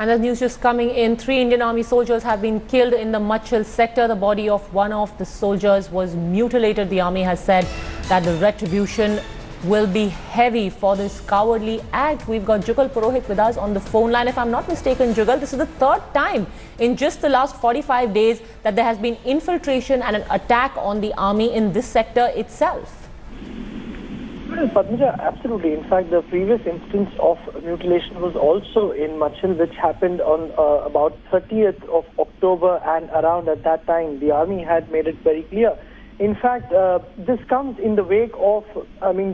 And the news just coming in, 3 Indian Army soldiers have been killed in the Machel sector. The body of one of the soldiers was mutilated. The army has said that the retribution will be heavy for this cowardly act. We've got Jugal Purohit with us on the phone line. If I'm not mistaken, Jugal, this is the 3rd time in just the last 45 days that there has been infiltration and an attack on the army in this sector itself. Well, Padmaja, absolutely. In fact, the previous instance of mutilation was also in Machil, which happened on about 30th of October, and around at that time, the army had made it very clear. In fact, this comes in the wake of,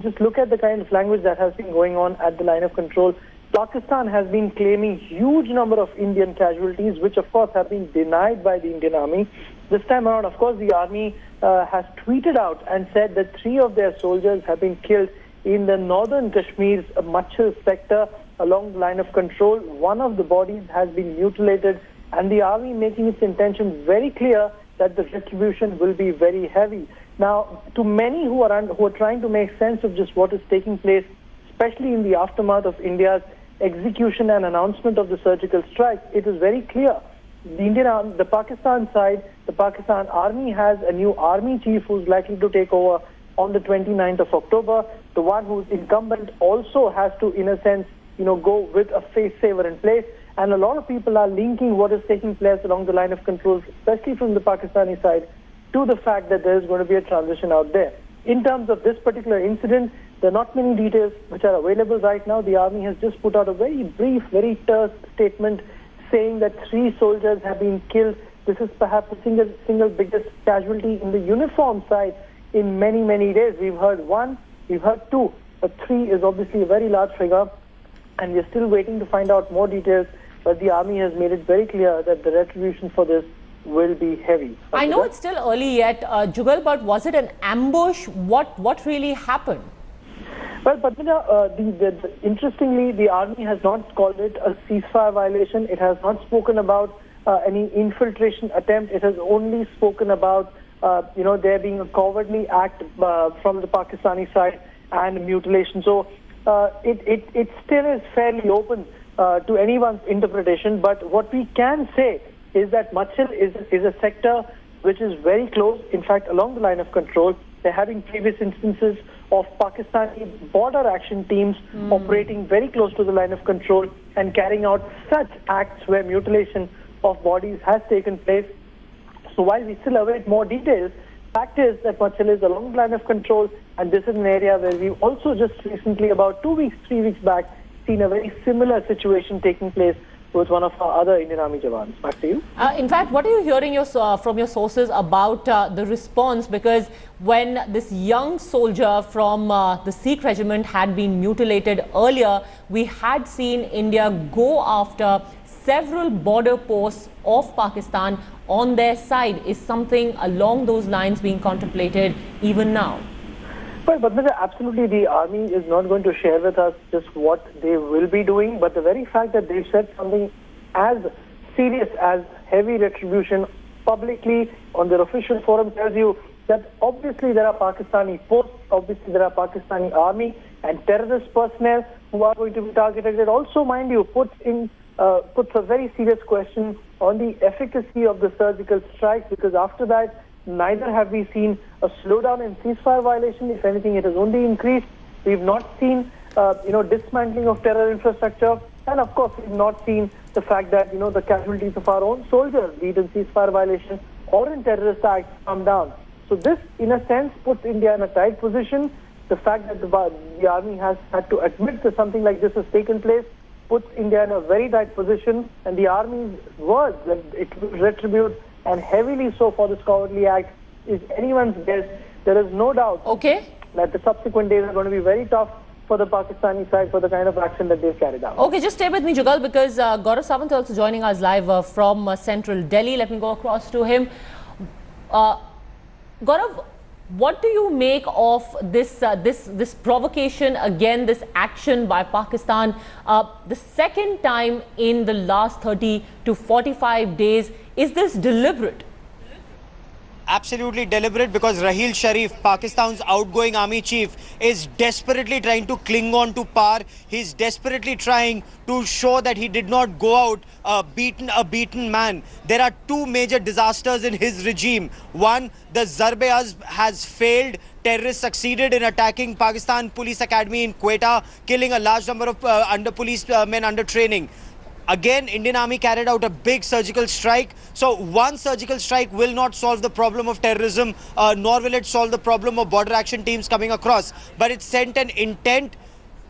just look at the kind of language that has been going on at the line of control. Pakistan has been claiming huge number of Indian casualties, which of course have been denied by the Indian army. This time around, of course, the army has tweeted out and said that 3 of their soldiers have been killed in the northern Kashmir's Machil sector along the line of control. One of the bodies has been mutilated, and the army making its intention very clear that the retribution will be very heavy. Now, to many who are trying to make sense of just what is taking place, especially in the aftermath of India's execution and announcement of the surgical strike, it is very clear. The Pakistan side, the Pakistan army has a new army chief who's likely to take over on the 29th of October. The one who's incumbent also has to, in a sense, go with a face saver in place. And a lot of people are linking what is taking place along the line of control, especially from the Pakistani side, to the fact that there is going to be a transition out there. In terms of this particular incident, there are not many details which are available right now. The army has just put out a very brief, very terse statement saying that 3 soldiers have been killed. This is perhaps the single biggest casualty in the uniform side in many, many days. We've heard 1, we've heard 2, but 3 is obviously a very large figure, and we're still waiting to find out more details. But the army has made it very clear that the retribution for this will be heavy. I know it's still early yet, Jugal, but was it an ambush? What really happened? Well, Padmina, interestingly, the army has not called it a ceasefire violation. It has not spoken about any infiltration attempt. It has only spoken about, there being a cowardly act from the Pakistani side and mutilation. So it still is fairly open to anyone's interpretation. But what we can say is that Machil is a sector which is very close, in fact, along the line of control. They're having previous instances of Pakistani border action teams operating very close to the line of control and carrying out such acts where mutilation of bodies has taken place. So while we still await more details, fact is that Machil is along the line of control, and this is an area where we've also just recently, about 2 weeks, 3 weeks back, seen a very similar situation taking place with one of our other Indian Army jawans. Back to you. In fact, what are you hearing from your sources about the response? Because when this young soldier from the Sikh regiment had been mutilated earlier, we had seen India go after several border posts of Pakistan on their side. Is something along those lines being contemplated even now? Well, but absolutely, the army is not going to share with us just what they will be doing, but the very fact that they've said something as serious as heavy retribution publicly on their official forum tells you that obviously there are Pakistani posts, obviously there are Pakistani army and terrorist personnel who are going to be targeted. It also, mind you, puts a very serious question on the efficacy of the surgical strike, because after that, neither have we seen a slowdown in ceasefire violation. If anything, it has only increased. We've not seen, dismantling of terror infrastructure. And of course, we've not seen the fact that, the casualties of our own soldiers, be it in ceasefire violation or in terrorist acts, come down. So this, in a sense, puts India in a tight position. The fact that the army has had to admit that something like this has taken place puts India in a very tight position. And the army's words that it will retribute, and heavily so, for this cowardly act is anyone's guess. There is no doubt that the subsequent days are going to be very tough for the Pakistani side for the kind of action that they've carried out. Okay, just stay with me, Jugal, because Gaurav Sawant also joining us live from central Delhi. Let me go across to him. Gaurav, what do you make of this provocation again, this action by Pakistan? The second time in the last 30 to 45 days. Is this deliberate? absolutely deliberate, because Raheel Sharif, Pakistan's outgoing army chief, is desperately trying to cling on to power. He's desperately trying to show that he did not go out a beaten man. There are two major disasters in his regime. One, the Zarb-e-Azb has failed. Terrorists succeeded in attacking Pakistan Police Academy in Quetta, killing a large number of men under training. Again, Indian Army carried out a big surgical strike. So one surgical strike will not solve the problem of terrorism, nor will it solve the problem of border action teams coming across. But it sent an intent.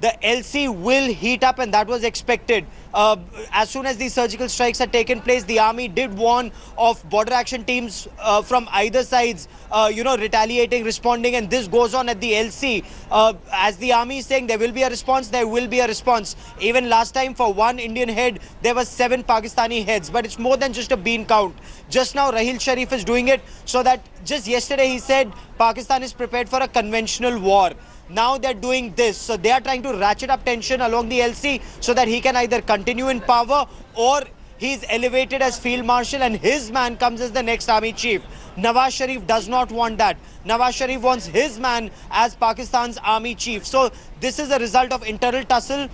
The LC will heat up, and that was expected. As soon as these surgical strikes had taken place, the army did warn of border action teams from either sides, retaliating, responding, and this goes on at the LC. As the army is saying, there will be a response, there will be a response. Even last time, for one Indian head, there were 7 Pakistani heads, but it's more than just a bean count. Just now, Raheel Sharif is doing it so that just yesterday he said Pakistan is prepared for a conventional war. Now they're doing this. So they are trying to ratchet up tension along the LC so that he can either continue in power or he's elevated as field marshal and his man comes as the next army chief. Nawaz Sharif does not want that. Nawaz Sharif wants his man as Pakistan's army chief. So this is a result of internal tussle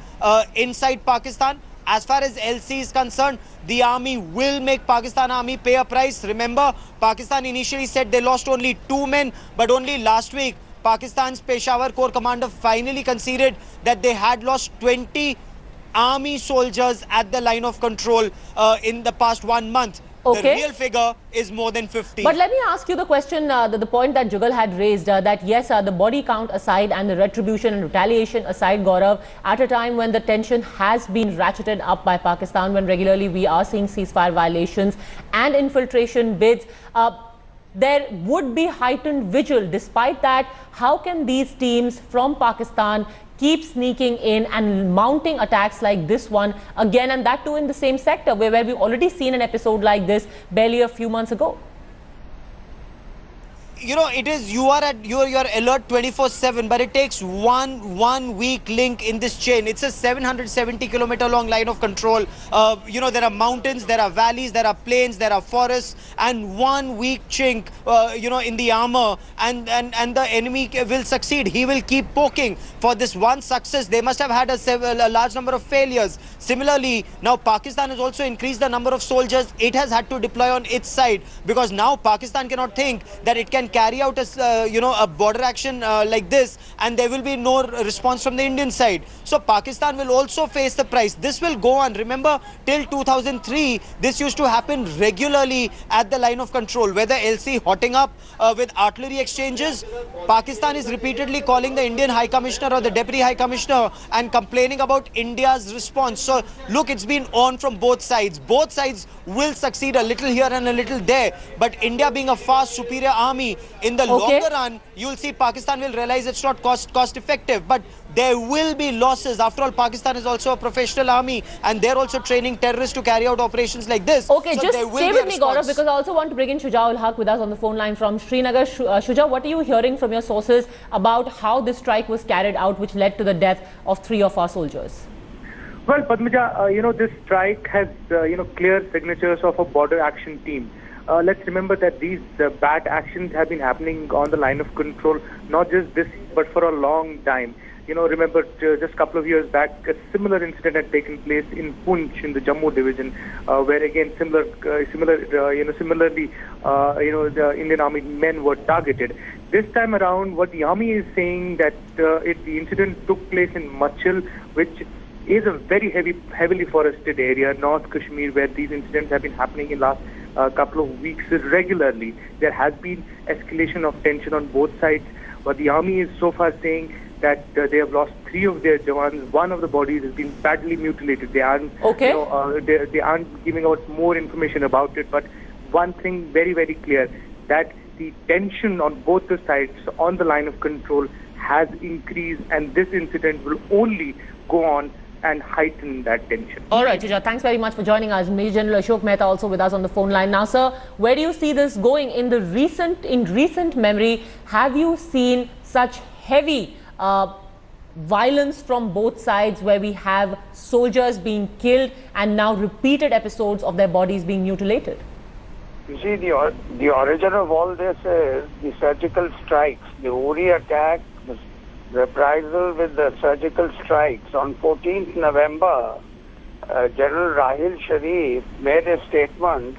inside Pakistan. As far as LC is concerned, the army will make Pakistan army pay a price. Remember, Pakistan initially said they lost only 2 men, but only last week, Pakistan's Peshawar Corps commander finally conceded that they had lost 20 army soldiers at the line of control in the past 1 month. Okay. The real figure is more than 50. But let me ask you the question, the point that Jugal had raised, that yes, the body count aside and the retribution and retaliation aside, Gaurav, at a time when the tension has been ratcheted up by Pakistan, when regularly we are seeing ceasefire violations and infiltration bids, there would be heightened vigil. Despite that, how can these teams from Pakistan keep sneaking in and mounting attacks like this one again, and that too in the same sector where we've already seen an episode like this barely a few months ago? You know, it is, you are alert 24/7, but it takes one weak link in this chain. It's a 770-kilometer long line of control. There are mountains, there are valleys, there are plains, there are forests, and one weak chink, in the armor, and the enemy will succeed. He will keep poking. For this one success, they must have had a large number of failures. Similarly, now Pakistan has also increased the number of soldiers it has had to deploy on its side, because now Pakistan cannot think that it can carry out a border action like this and there will be no response from the Indian side. So Pakistan will also face the price. This will go on. Remember, till 2003, this used to happen regularly at the line of control, whether LC hotting up with artillery exchanges. Pakistan is repeatedly calling the Indian High Commissioner or the Deputy High Commissioner and complaining about India's response. So look, it's been on from both sides. Both sides will succeed, a little here and a little there. But India being a far superior army, in the longer run, you'll see Pakistan will realize it's not cost effective. But there will be losses. After all, Pakistan is also a professional army and they're also training terrorists to carry out operations like this. Okay, so just stay with me, Gaurav, because I also want to bring in Shuja ul Haq with us on the phone line from Srinagar. Shuja, what are you hearing from your sources about how this strike was carried out, which led to the death of 3 of our soldiers? Well, Padmaja, this strike has, clear signatures of a border action team. Let's remember that these bad actions have been happening on the line of control, not just this year, but for a long time. Remember just a couple of years back, a similar incident had taken place in Poonch in the Jammu division, where again similarly, the Indian Army men were targeted. This time around, what the army is saying that the incident took place in Machel, which is a very heavily forested area, North Kashmir, where these incidents have been happening in last couple of weeks regularly. There has been escalation of tension on both sides, but the army is so far saying that they have lost 3 of their jawans. One of the bodies has been badly mutilated. They aren't, they aren't giving out more information about it. But one thing very, very clear, that the tension on both the sides on the line of control has increased, and this incident will only go on and heighten that tension. All right, Shuja, thanks very much for joining us. Major General Ashok Mehta also with us on the phone line. Now, sir, where do you see this going? In recent memory, have you seen such heavy violence from both sides, where we have soldiers being killed and now repeated episodes of their bodies being mutilated? You see, the origin of all this is the surgical strikes. The Uri attack was reprisal with the surgical strikes. On 14th November, General Rahil Sharif made a statement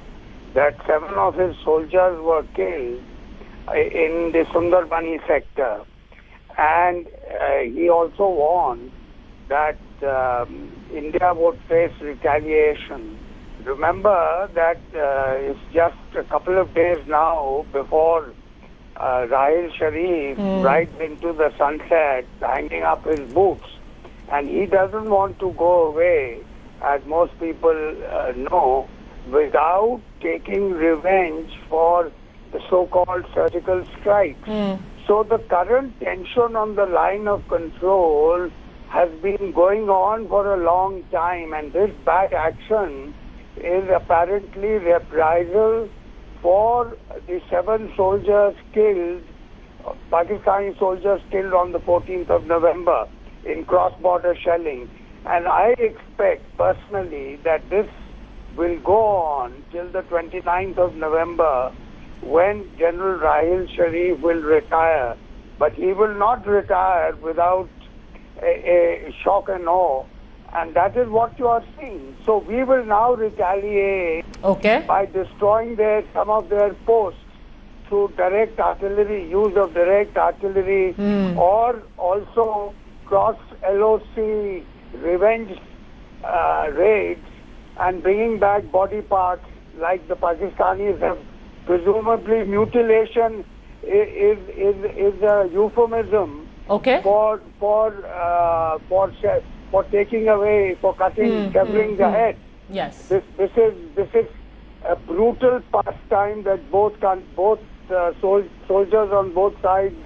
that 7 of his soldiers were killed in the Sundarbani sector. And he also warned that India would face retaliation. Remember that it's just a couple of days now before Rahil Sharif rides into the sunset, hanging up his boots. And he doesn't want to go away, as most people know, without taking revenge for the so-called surgical strikes. So the current tension on the line of control has been going on for a long time, and this bad action is apparently reprisal for the 7 soldiers killed, Pakistani soldiers killed on the 14th of November in cross-border shelling. And I expect personally that this will go on till the 29th of November, when General Rahil Sharif will retire. But he will not retire without a shock and awe. And that is what you are seeing. So we will now retaliate by destroying some of their posts through direct artillery, use of direct artillery, or also cross-LOC revenge raids and bringing back body parts like the Pakistanis have. Presumably mutilation is a euphemism for taking away, for cutting, severing the head. Yes. This is a brutal pastime that both soldiers on both sides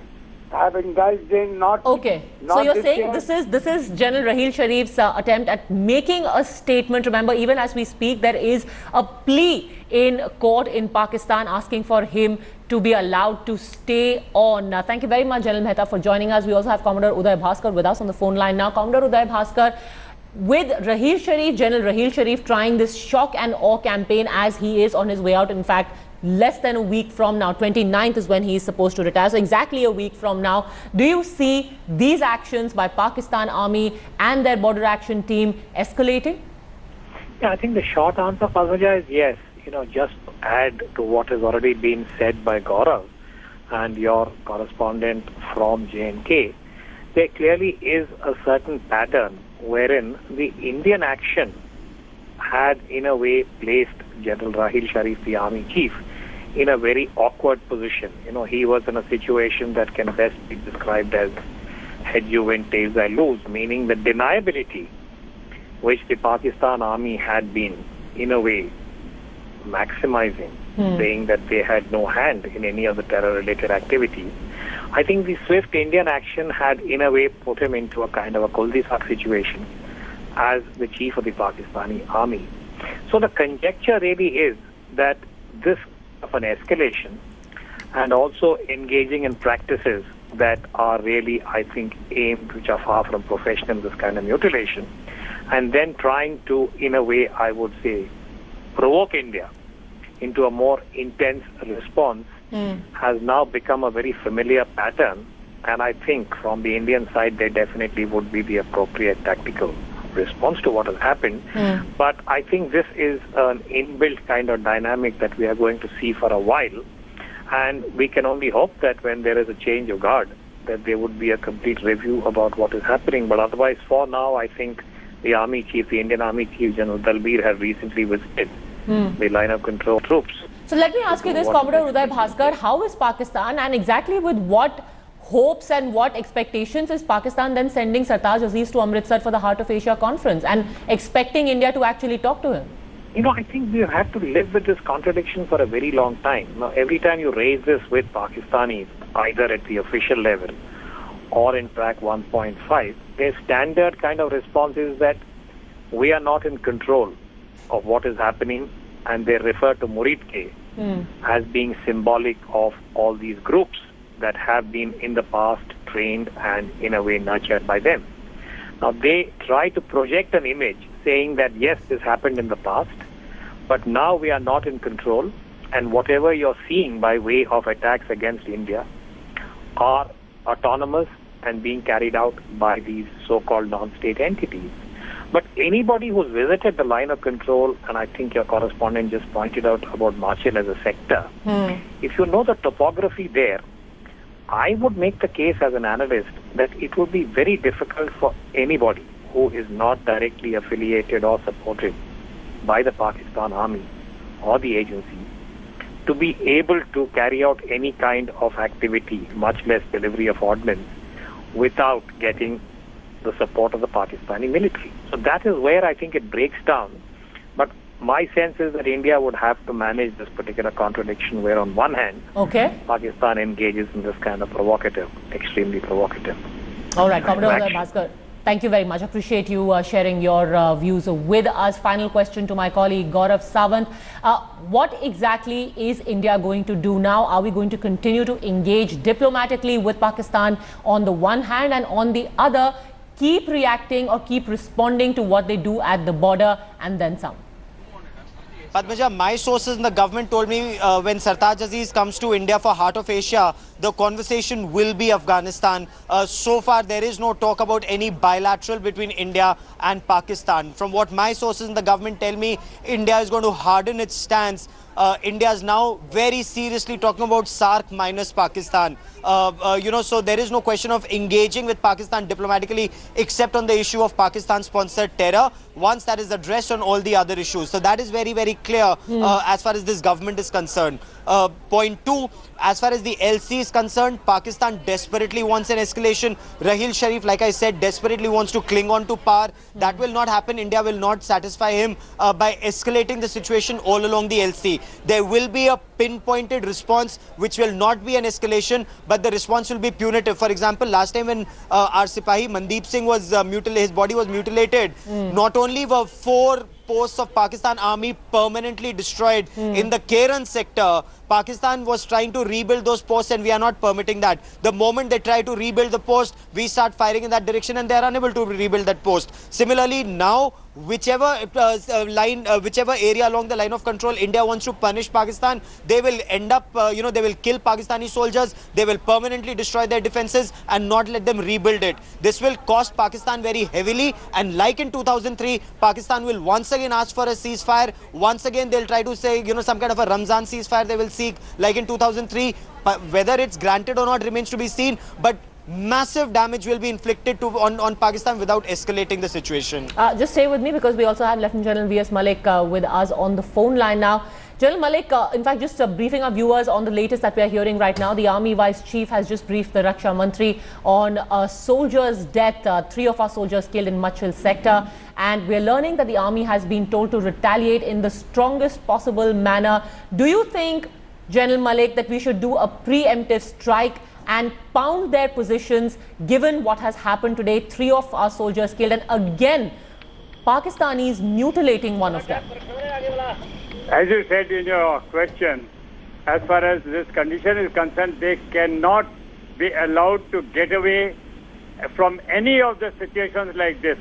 have indulged in. So you're saying this is General Rahil Sharif's attempt at making a statement. Remember, even as we speak, there is a plea in court in Pakistan asking for him to be allowed to stay on. Thank you very much, General Mehta, for joining us. We also have Commodore Uday Bhaskar with us on the phone line now. Commodore Uday Bhaskar, with Rahil Sharif, General Rahil Sharif trying this shock and awe campaign as he is on his way out, in fact, less than a week from now, 29th is when he is supposed to retire, so exactly a week from now, do you see these actions by Pakistan Army and their border action team escalating? Yeah, I think the short answer, Padmaja, is yes. Just to add to what has already been said by Gaurav and your correspondent from J&K, there clearly is a certain pattern wherein the Indian action had in a way placed General Rahil Sharif, the army chief, in a very awkward position. He was in a situation that can best be described as head you win, tails I lose, meaning the deniability which the Pakistan army had been, in a way, maximizing, saying that they had no hand in any of the terror-related activities. I think the swift Indian action had, in a way, put him into a kind of a cul-de-sac situation as the chief of the Pakistani army. So the conjecture really is that this of an escalation and also engaging in practices that are really, I think, aimed, which are far from professional, this kind of mutilation, and then trying to, in a way, I would say, provoke India into a more intense response has now become a very familiar pattern. And I think from the Indian side, there definitely would be the appropriate tactical response to what has happened. But I think this is an inbuilt kind of dynamic that we are going to see for a while. And we can only hope that when there is a change of guard, that there would be a complete review about what is happening. But otherwise, for now, I think the Army Chief, the Indian Army Chief, General Dalbir, have recently visited the line of control troops. So let me ask you this, Commodore Uday Bhaskar, how is Pakistan, and exactly with what hopes and what expectations is Pakistan then sending Sartaj Aziz to Amritsar for the Heart of Asia conference and expecting India to actually talk to him? I think we have to live with this contradiction for a very long time. Now, every time you raise this with Pakistanis, either at the official level or in track 1.5, their standard kind of response is that we are not in control of what is happening, and they refer to Murid as being symbolic of all these groups that have been in the past trained and in a way nurtured by them. Now they try to project an image saying that yes, this happened in the past, but now we are not in control And whatever you're seeing by way of attacks against India are autonomous and being carried out by these so-called non-state entities. But anybody who's visited the line of control, and I think your correspondent just pointed out about Machel as a sector, if you know the topography there, I would make the case as an analyst that it would be very difficult for anybody who is not directly affiliated or supported by the Pakistan Army or the agency to be able to carry out any kind of activity, much less delivery of ordnance, without getting the support of the Pakistani military. So that is where I think it breaks down. But my sense is that India would have to manage this particular contradiction where on one hand, Pakistan engages in this kind of provocative, extremely provocative. All right, Commodore Bhaskar, thank you very much. Appreciate you sharing your views with us. Final question to my colleague Gaurav Sawant. What exactly is India going to do now? Are we going to continue to engage diplomatically with Pakistan on the one hand, and on the other, keep reacting or keep responding to what they do at the border and then some? Padmaja, my sources in the government told me when Sartaj Aziz comes to India for Heart of Asia, the conversation will be Afghanistan. So far, there is no talk about any bilateral between India and Pakistan. From what my sources in the government tell me, India is going to harden its stance. India is now very seriously talking about SAARC minus Pakistan. So there is no question of engaging with Pakistan diplomatically except on the issue of Pakistan-sponsored terror, once that is addressed on all the other issues. So that is very, very clear as far as this government is concerned. Point two, as far as the LC is concerned, Pakistan desperately wants an escalation. Raheel Sharif, like I said, desperately wants to cling on to power. That will not happen. India will not satisfy him by escalating the situation all along the LC. There will be a pinpointed response which will not be an escalation, but the response will be punitive. For example, last time when our Sipahi Mandeep Singh was mutilated, his body was mutilated, not only were 4 posts of Pakistan Army permanently destroyed in the Keren sector, Pakistan was trying to rebuild those posts, and we are not permitting that. The moment they try to rebuild the post, we start firing in that direction, and they are unable to rebuild that post. Similarly, now, whichever area along the line of control India wants to punish Pakistan, they will end up, they will kill Pakistani soldiers, they will permanently destroy their defenses and not let them rebuild it. This will cost Pakistan very heavily, and like in 2003, Pakistan will once again ask for a ceasefire. Once again, they'll try to say, some kind of a Ramzan ceasefire they will seek, like in 2003. Whether it's granted or not remains to be seen, but massive damage will be inflicted on Pakistan without escalating the situation. Just stay with me, because we also have Lieutenant General V.S. Malik with us on the phone line now. General Malik, in fact, just briefing our viewers on the latest that we are hearing right now. The Army Vice Chief has just briefed the Raksha Mantri on a soldier's death, 3 of our soldiers killed in Machel sector. And we are learning that the Army has been told to retaliate in the strongest possible manner. Do you think, General Malik, that we should do a preemptive strike and pound their positions, given what has happened today? 3 of our soldiers killed, and again, Pakistanis mutilating one of them. As you said in your question, as far as this condition is concerned, they cannot be allowed to get away from any of the situations like this.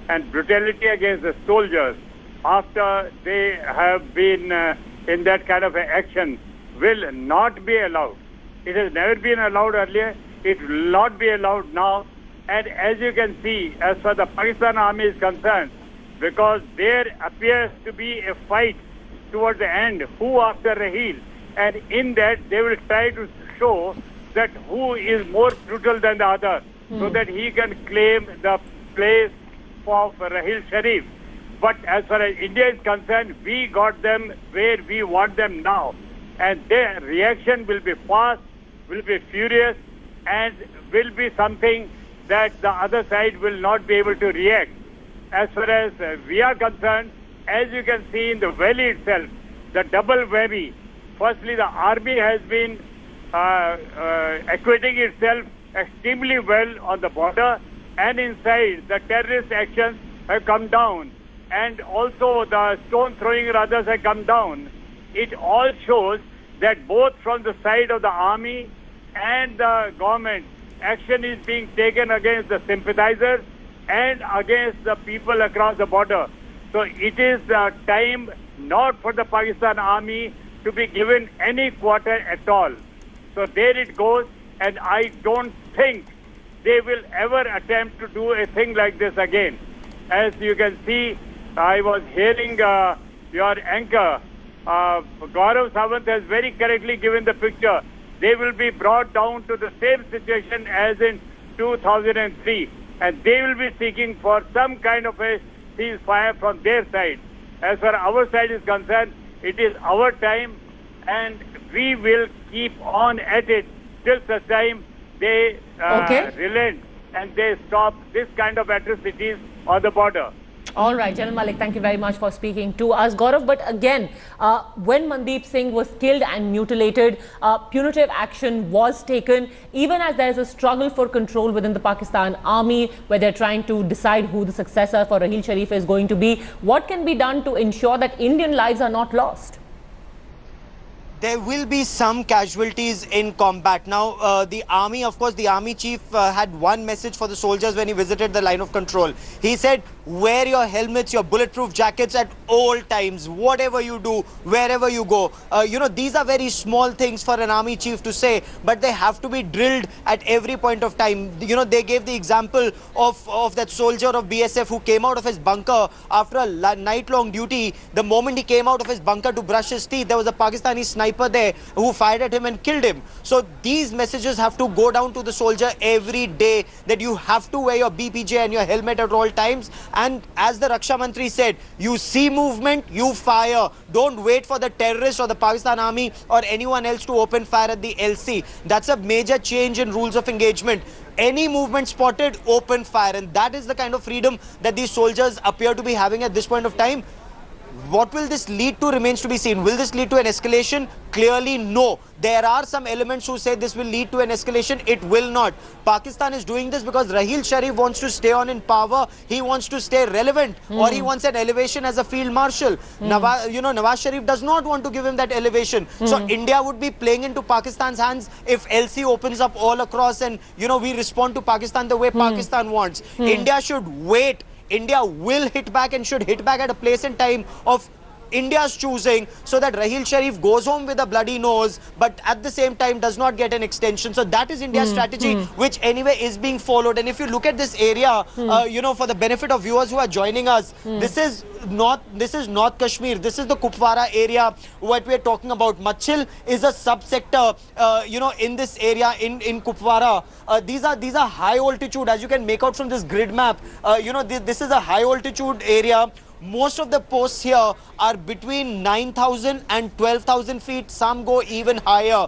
And brutality against the soldiers after they have been in that kind of action will not be allowed. It has never been allowed earlier. It will not be allowed now. And as you can see, as far as the Pakistan Army is concerned, because there appears to be a fight towards the end, who after Raheel, and in that they will try to show that who is more brutal than the other, so that he can claim the place of Raheel Sharif. But as far as India is concerned, we got them where we want them now, and their reaction will be fast, will be furious, and will be something that the other side will not be able to react. As far as we are concerned, as you can see in the valley itself, the double whammy. Firstly, the army has been acquitting itself extremely well on the border, and inside the terrorist actions have come down, and also the stone throwing others have come down. It all shows that both from the side of the army and the government, action is being taken against the sympathizers and against the people across the border. So it is time not for the Pakistan Army to be given any quarter at all. So there it goes, and I don't think they will ever attempt to do a thing like this again. As you can see, I was hearing your anchor, Gaurav Sawant has very correctly given the picture. They will be brought down to the same situation as in 2003, and they will be seeking for some kind of a ceasefire from their side. As far as our side is concerned, it is our time, and we will keep on at it till such time they relent and they stop this kind of atrocities on the border. All right, General Malik, thank you very much for speaking to us, Gaurav. But again, when Mandeep Singh was killed and mutilated, punitive action was taken, even as there is a struggle for control within the Pakistan army, where they're trying to decide who the successor for Raheel Sharif is going to be. What can be done to ensure that Indian lives are not lost? There will be some casualties in combat. Now, the army, of course, the army chief had one message for the soldiers when he visited the line of control. He said, wear your helmets, your bulletproof jackets at all times, whatever you do, wherever you go. You know, these are very small things for an army chief to say, but they have to be drilled at every point of time. You know, they gave the example of that soldier of BSF who came out of his bunker after a night-long duty. The moment he came out of his bunker to brush his teeth, there was a Pakistani sniper there who fired at him and killed him. So these messages have to go down to the soldier every day, that you have to wear your BPJ and your helmet at all times. And as the Raksha Mantri said, you see movement, you fire. Don't wait for the terrorists or the Pakistan army or anyone else to open fire at the LC. That's a major change in rules of engagement. Any movement spotted, open fire. And that is the kind of freedom that these soldiers appear to be having at this point of time. What will this lead to remains to be seen. Will this lead to an escalation? Clearly, no. There are some elements who say this will lead to an escalation. It will not. Pakistan is doing this because Raheel Sharif wants to stay on in power. He wants to stay relevant, or he wants an elevation as a field marshal. Nawaz Sharif does not want to give him that elevation. So India would be playing into Pakistan's hands if LC opens up all across and, we respond to Pakistan the way Pakistan wants. India should wait. India will hit back and should hit back at a place and time of India's choosing, so that Raheel Sharif goes home with a bloody nose, but at the same time does not get an extension. So that is India's strategy, which anyway is being followed. And if you look at this area, for the benefit of viewers who are joining us, this is North Kashmir. This is the Kupwara area what we are talking about. Machil is a subsector, in this area in Kupwara. These are high altitude, as you can make out from this grid map. This is a high altitude area. Most of the posts here are between 9,000 and 12,000 feet. Some go even higher.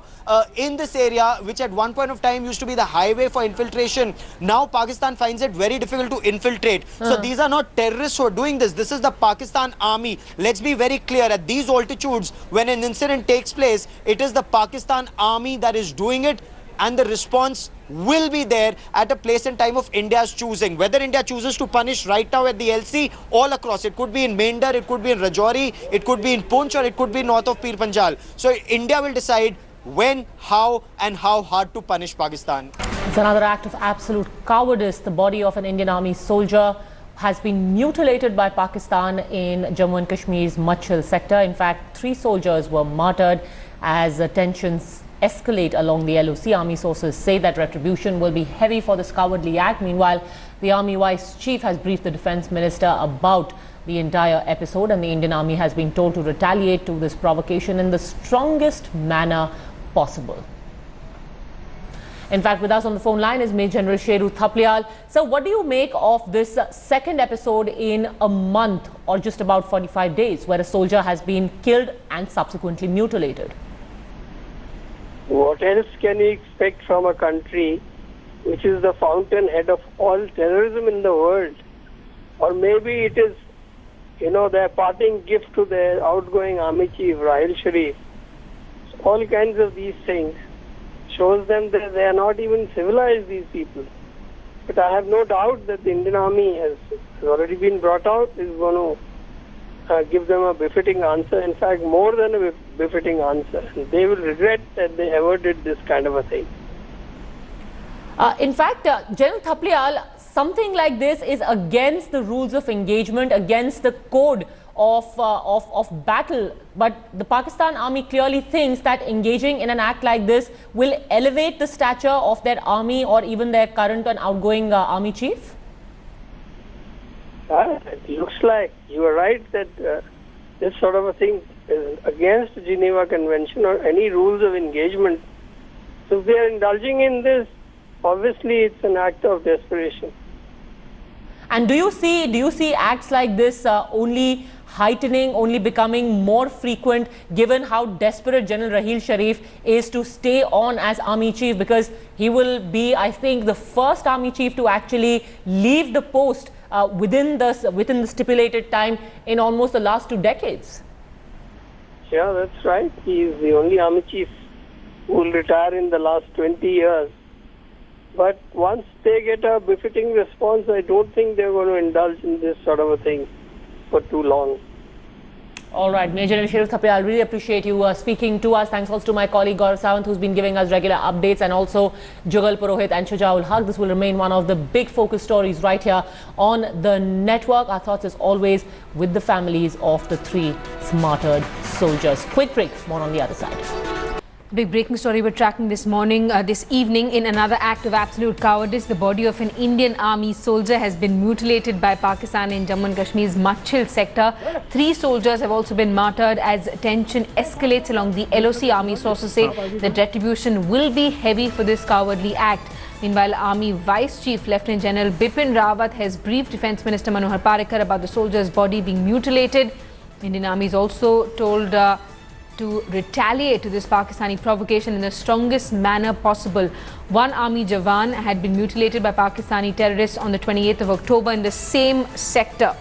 In this area, which at one point of time used to be the highway for infiltration, now Pakistan finds it very difficult to infiltrate. So these are not terrorists who are doing this. This is the Pakistan army. Let's be very clear. At these altitudes, when an incident takes place, it is the Pakistan army that is doing it. And the response will be there at a place and time of India's choosing. Whether India chooses to punish right now at the LC, all across. It could be in Mendar, it could be in Rajouri, it could be in Poonch, or it could be north of Pir Panjal. So India will decide when, how and how hard to punish Pakistan. It's another act of absolute cowardice. The body of an Indian army soldier has been mutilated by Pakistan in Jammu and Kashmir's Machel sector. In fact, 3 soldiers were martyred as tensions escalate along the LOC. Army sources say that retribution will be heavy for this cowardly act. Meanwhile, the Army Vice Chief has briefed the Defence Minister about the entire episode, and the Indian Army has been told to retaliate to this provocation in the strongest manner possible. In fact, with us on the phone line is Major General Sheru Thapliyal. So what do you make of this second episode in a month, or just about 45 days, where a soldier has been killed and subsequently mutilated? What else can you expect from a country which is the fountainhead of all terrorism in the world? Or maybe it is, their parting gift to their outgoing army chief, Raheel Sharif. All kinds of these things shows them that they are not even civilized, these people. But I have no doubt that the Indian army has already been brought out, is going to give them a befitting answer. In fact, more than a befitting answer. And they will regret that they ever did this kind of a thing. In fact, General Thapliyal, something like this is against the rules of engagement, against the code of battle. But the Pakistan army clearly thinks that engaging in an act like this will elevate the stature of their army or even their current and outgoing army chief. It looks like you are right that this sort of a thing is against the Geneva Convention or any rules of engagement. So if they are indulging in this, obviously it's an act of desperation. And do you see acts like this only heightening, only becoming more frequent, given how desperate General Raheel Sharif is to stay on as army chief, because he will be, I think, the first army chief to actually leave the post within the stipulated time in almost the last 2 decades. Yeah, that's right. He is the only army chief who will retire in the last 20 years. But once they get a befitting response, I don't think they're going to indulge in this sort of a thing for too long. All right, Major General Sharif Thapar, I really appreciate you speaking to us. Thanks also to my colleague Gaurav Sawant, who's been giving us regular updates, and also Jugal Purohit and Shujaul Haq. This will remain one of the big focus stories right here on the network. Our thoughts, as always, with the families of the 3 martyred soldiers. Quick break, more on the other side. Big breaking story we're tracking this morning, this evening. In another act of absolute cowardice, the body of an Indian army soldier has been mutilated by Pakistan in Jammu and Kashmir's Machil sector. 3 soldiers have also been martyred as tension escalates along the LOC. Army sources say that retribution will be heavy for this cowardly act. Meanwhile, Army Vice Chief Lieutenant General Bipin Rawat has briefed Defence Minister Manohar Parrikar about the soldier's body being mutilated. Indian Army is also told to retaliate to this Pakistani provocation in the strongest manner possible. 1 army Jawan had been mutilated by Pakistani terrorists on the 28th of October in the same sector.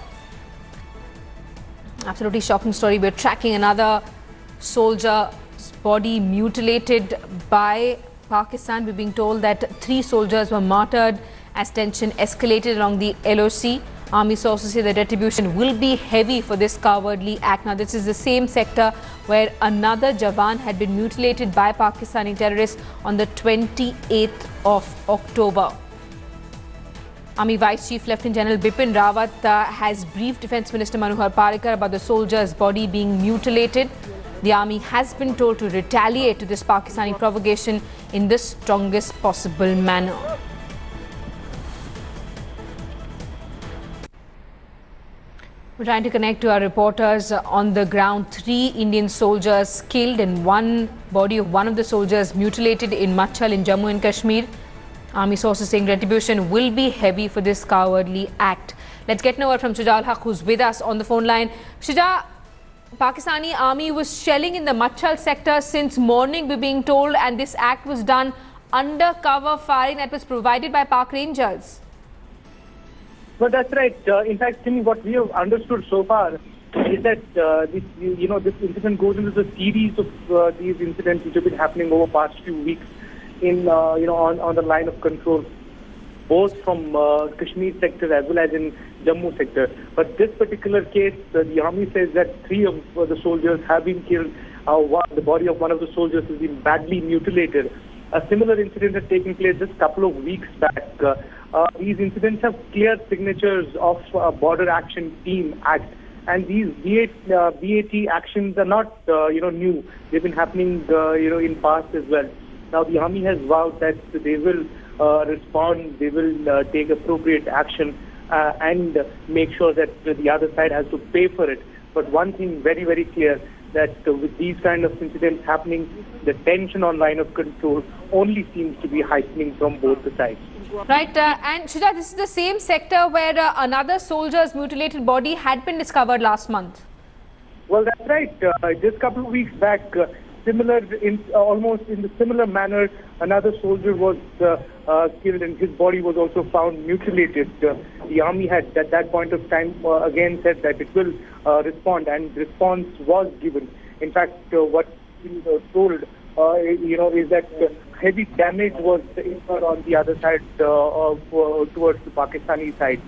Absolutely shocking story. We're tracking another soldier's body mutilated by Pakistan. We're being told that 3 soldiers were martyred as tension escalated along the LOC. Army sources say the retribution will be heavy for this cowardly act. Now, this is the same sector where another Jawan had been mutilated by Pakistani terrorists on the 28th of October. Army Vice Chief Lieutenant General Bipin Rawat has briefed Defence Minister Manohar Parrikar about the soldier's body being mutilated. The army has been told to retaliate to this Pakistani provocation in the strongest possible manner. We're trying to connect to our reporters on the ground. 3 Indian soldiers killed and body of one of the soldiers mutilated in Machel in Jammu and Kashmir. Army sources saying retribution will be heavy for this cowardly act. Let's get now from Shujaul Haq, who's with us on the phone line. Shuja, Pakistani army was shelling in the Machel sector since morning, we're being told, and this act was done under cover firing that was provided by Pak Rangers. Well, that's right. In fact, Timmy, what we have understood so far is that this incident goes into the series of these incidents which have been happening over the past few weeks on the line of control, both from Kashmir sector as well as in Jammu sector. But this particular case, the army says that 3 of the soldiers have been killed. The body of one of the soldiers has been badly mutilated. A similar incident had taken place just a couple of weeks back. These incidents have clear signatures of Border Action Team Act, and these BAT actions are not new. They've been happening in past as well. Now the army has vowed that they will respond, they will take appropriate action and make sure that the other side has to pay for it. But one thing very, very clear, that with these kind of incidents happening, the tension on line of control only seems to be heightening from both the sides. Right, and Shuja, this is the same sector where another soldier's mutilated body had been discovered last month. Well, that's right. Just a couple of weeks back, almost in the similar manner, another soldier was killed and his body was also found mutilated. The army had at that point of time again said that it will respond, and response was given. In fact, what we were told is that heavy damage was incurred on the other side towards the Pakistani side.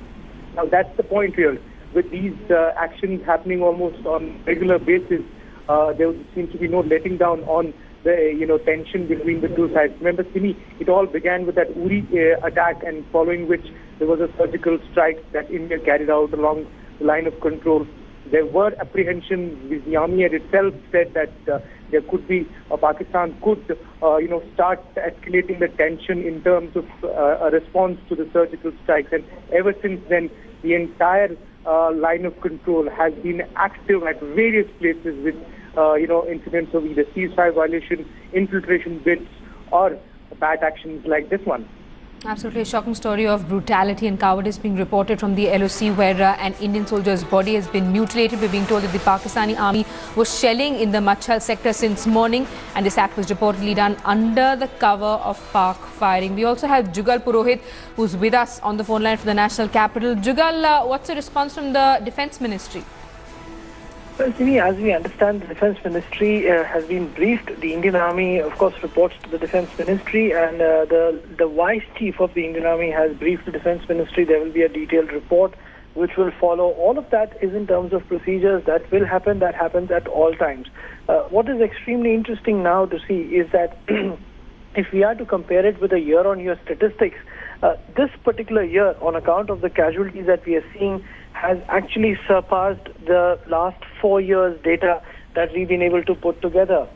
Now that's the point here. With these actions happening almost on regular basis, there seems to be no letting down on the tension between the two sides. Remember, Simi, it all began with that Uri attack, and following which there was a surgical strike that India carried out along the line of control. There were apprehensions. The army had itself said that there could be, Pakistan could, start escalating the tension in terms of a response to the surgical strikes. And ever since then, the entire line of control has been active at various places with, incidents of either ceasefire violation, infiltration bids, or bad actions like this one. Absolutely a shocking story of brutality and cowardice being reported from the LOC, where an Indian soldier's body has been mutilated. We're being told that the Pakistani army was shelling in the Machel sector since morning, and this act was reportedly done under the cover of Pak firing. We also have Jugal Purohit, who's with us on the phone line for the national capital. Jugal, what's the response from the Defence Ministry? Well, Jimmy, as we understand, the Defence Ministry has been briefed. The Indian Army, of course, reports to the Defence Ministry, and the Vice Chief of the Indian Army has briefed the Defence Ministry. There will be a detailed report which will follow. All of that is in terms of procedures that will happen, that happens at all times. What is extremely interesting now to see is that if we are to compare it with the year-on-year statistics, this particular year, on account of the casualties that we are seeing, has actually surpassed the last 4 years' data that we've been able to put together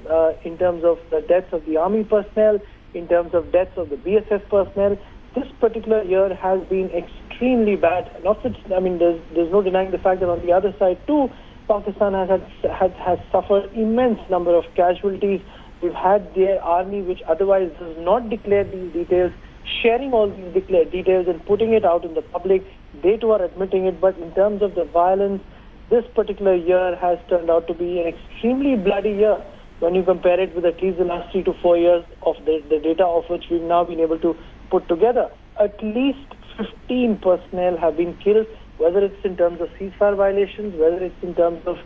in terms of the deaths of the army personnel, in terms of deaths of the BSF personnel. This particular year has been extremely bad. There's no denying the fact that on the other side too, Pakistan has suffered immense number of casualties. We've had their army, which otherwise does not declare these details, sharing all these declared details and putting it out in the public. They too are admitting it, but in terms of the violence, this particular year has turned out to be an extremely bloody year when you compare it with at least the last 3 to 4 years of the data of which we've now been able to put together. At least 15 personnel have been killed, whether it's in terms of ceasefire violations, whether it's in terms of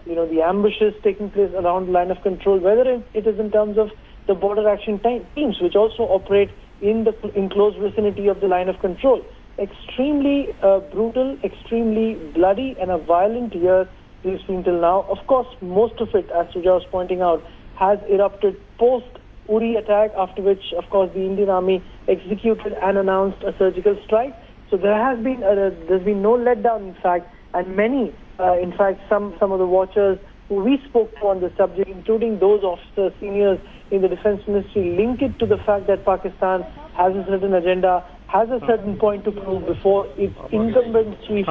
the ambushes taking place around the line of control, whether it is in terms of the border action teams, which also operate in close vicinity of the line of control. Extremely brutal, extremely bloody, and a violent year we've seen till now. Of course, most of it, as Suja was pointing out, has erupted post-Uri attack, after which, of course, the Indian Army executed and announced a surgical strike. So there's been no letdown, in fact, and many, in fact, some of the watchers who we spoke to on the subject, including those officers, seniors in the Defence Ministry, link it to the fact that Pakistan has a certain agenda, has a certain point to prove before its incumbent chief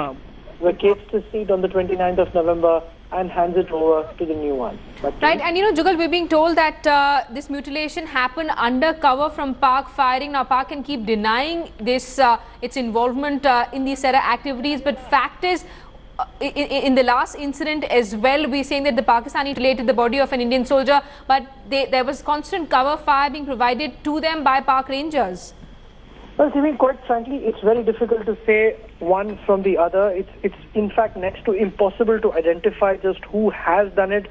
vacates the seat on the 29th of November and hands it over to the new one. Right, and Jugal, we're being told that this mutilation happened undercover from Pak firing. Now, Pak can keep denying this, its involvement in these set of activities, but fact is, in the last incident as well, we're saying that the Pakistani mutilated the body of an Indian soldier, but there was constant cover fire being provided to them by Pak Rangers. Well, Jimmy, quite frankly, it's very difficult to say one from the other. It's in fact next to impossible to identify just who has done it,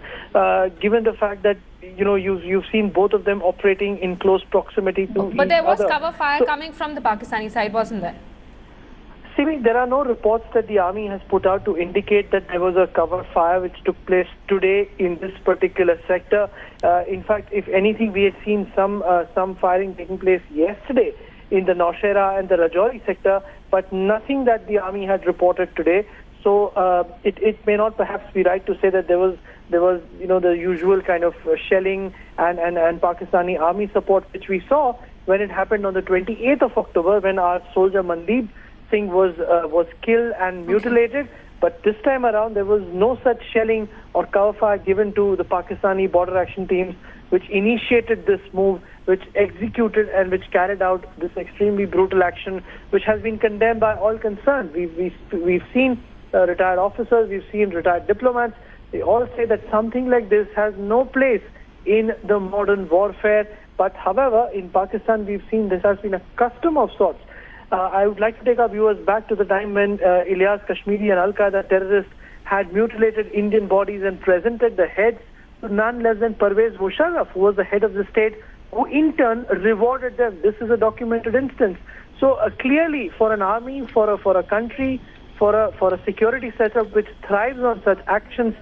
given the fact that you've seen both of them operating in close proximity to each other. But there was cover fire coming from the Pakistani side, wasn't there? See, there are no reports that the army has put out to indicate that there was a cover fire which took place today in this particular sector. In fact, if anything, we had seen some firing taking place yesterday in the Naushera and the Rajouri sector, but nothing that the army had reported today. So it may not perhaps be right to say that there was the usual kind of shelling and Pakistani army support which we saw when it happened on the 28th of October, when our soldier Mandeep Singh was killed and mutilated. But this time around, there was no such shelling or cover fire given to the Pakistani border action teams, which initiated this move, which executed and which carried out this extremely brutal action, which has been condemned by all concerned. We've seen retired officers, we've seen retired diplomats. They all say that something like this has no place in the modern warfare. But however, in Pakistan, we've seen this has been a custom of sorts. I would like to take our viewers back to the time when Ilyas Kashmiri and Al-Qaeda terrorists had mutilated Indian bodies and presented the heads to none less than Pervez Musharraf, who was the head of the state, who in turn rewarded them. This is a documented instance. So clearly, for an army, for a country, for a security setup which thrives on such actions,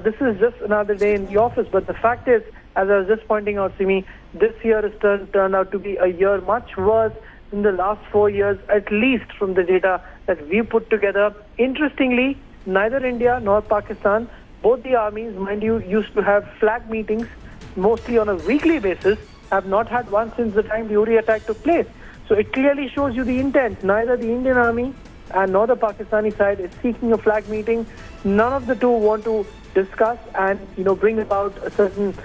this is just another day in the office. But the fact is, as I was just pointing out, Simi, this year has turned out to be a year much worse in the last 4 years, at least from the data that we put together. Interestingly, neither India nor Pakistan, both the armies, mind you, used to have flag meetings mostly on a weekly basis, have not had one since the time the Uri attack took place. So it clearly shows you the intent. Neither the Indian army and nor the Pakistani side is seeking a flag meeting. None of the two want to discuss and bring about a certain